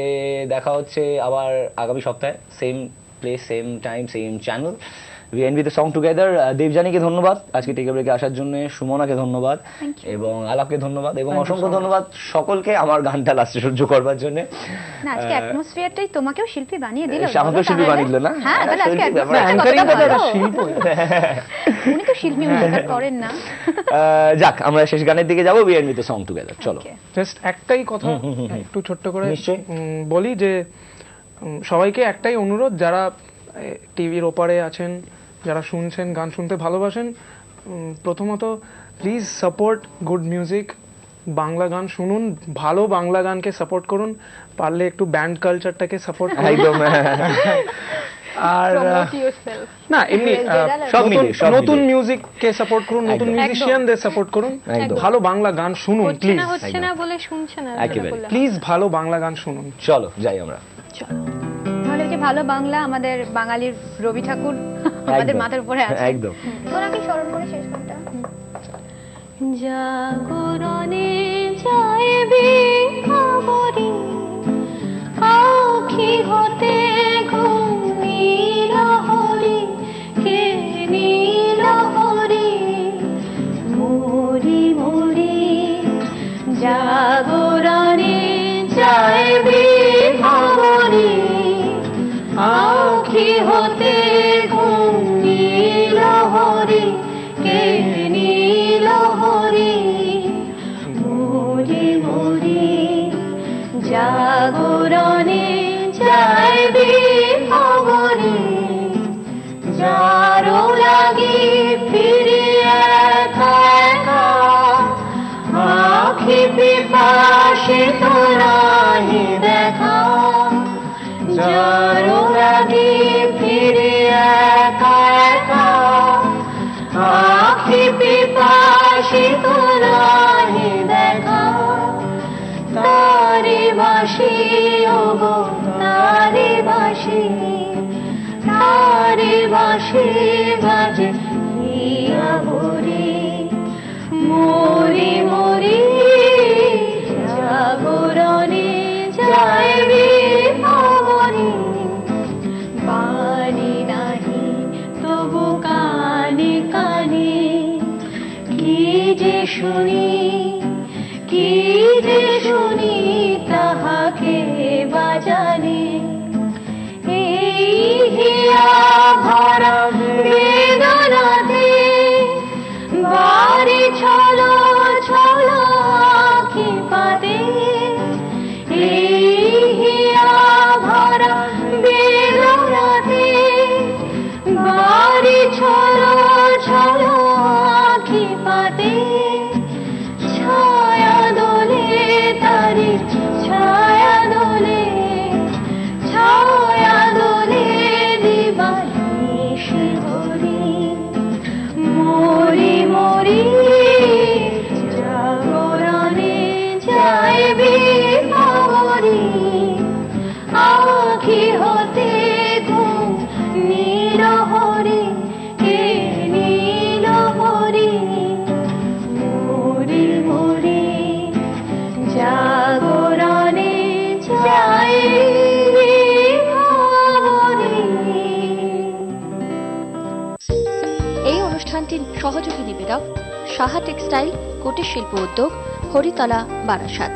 দেখা হচ্ছে আবার আগামী সপ্তাহে, same place, same time, same channel. We end with the song together. দেবযানীকে ধন্যবাদ আজকে টেকে ব্রেকে আসার জন্য, সুমনাকে ধন্যবাদ এবং আলাপকে ধন্যবাদ, এবং অসংখ্য ধন্যবাদ সকলকে আমার গানটা লাস্টে সহ্য করবার জন্য। না, আজকে অ্যাটমসফিয়ারটাই তোমাকেও শিল্পী বানিয়ে দিল। আমাকেও শিল্পী বানিয়ে দিল না? হ্যাঁ, তাহলে আজকে উনি তো শিল্পী করেন না। যাক, আমরা শেষ গানের দিকে যাবো। We end with the song together. চলো, জাস্ট একটাই কথা একটু ছোট্ট করে বলি যে সবাইকে একটাই অনুরোধ, যারা টিভির ওপারে আছেন, যারা শুনছেন, গান শুনতে ভালোবাসেন, প্রথমত please support good music, Bangla গান শুনুন, ভালো বাংলা গানকে সাপোর্ট করুন, পারলে একটু ব্যান্ড কালচারটাকে সাপোর্ট করুন। আর না, এমনি নতুন মিউজিককে সাপোর্ট করুন, নতুন মিউজিশিয়ানদের সাপোর্ট করুন, ভালো বাংলা গান শুনুন প্লিজ। হচ্ছে না বলে শুনছেন না, প্লিজ ভালো বাংলা গান শুনুন। চলো যাই আমরা। তাহলে যে ভালো বাংলা, আমাদের বাঙালির রবি ঠাকুর আমাদের মাথার উপরে আছে, একদম ওনাকে স্মরণ করে শেষ গানটা। জাগরণে যাইবে খবরে, আখি হতে ঘুমিল হরি, কে নীল হরি মরি মরি, জাগরণে যাইবে খবরে, আখি হতে ঘুমিল হরি, কে নীল হরি মরি মরি, জাগরণে যারো লাগি ফিরি একা একা আখি পিপাসে তো নাহি দেখা যারো লাগি ফিরি একা একা আখি পিপাসে তো নাহি দেখা তারে বাসি ওগো তারে বাসি তারে বাসি বাজে হিয়া ভরে মরি মরি জাগরণে যাইবি ভবনে বাণী নাহি তবু কানে কানে কি যে শুনি কি যে শুনি তাহাকে বাজানে এই হিয়া ভরা বেদনাতে বাড়ি ছলো ছলো আঁখি পাতে এই হিয়া ভরা বেদনাতে বাড়ি ছলো ছলো আঁখি পাতে ছায়া দোলে তারি ছায়া দোলে ছায়া দোলে দিবানিশি ভরি মরি মরি জাগরণে যাইবি ভবনে আখি হতে ঘুম নীল হরি কে নীল হরি মরি মরি জাগরণে যাইবি ভবনে। এই অনুষ্ঠানটির সহযোগী নিবেদক সাহা টেক্সটাইল কুটির শিল্প উদ্যোগ হরিতলা বারাসাত।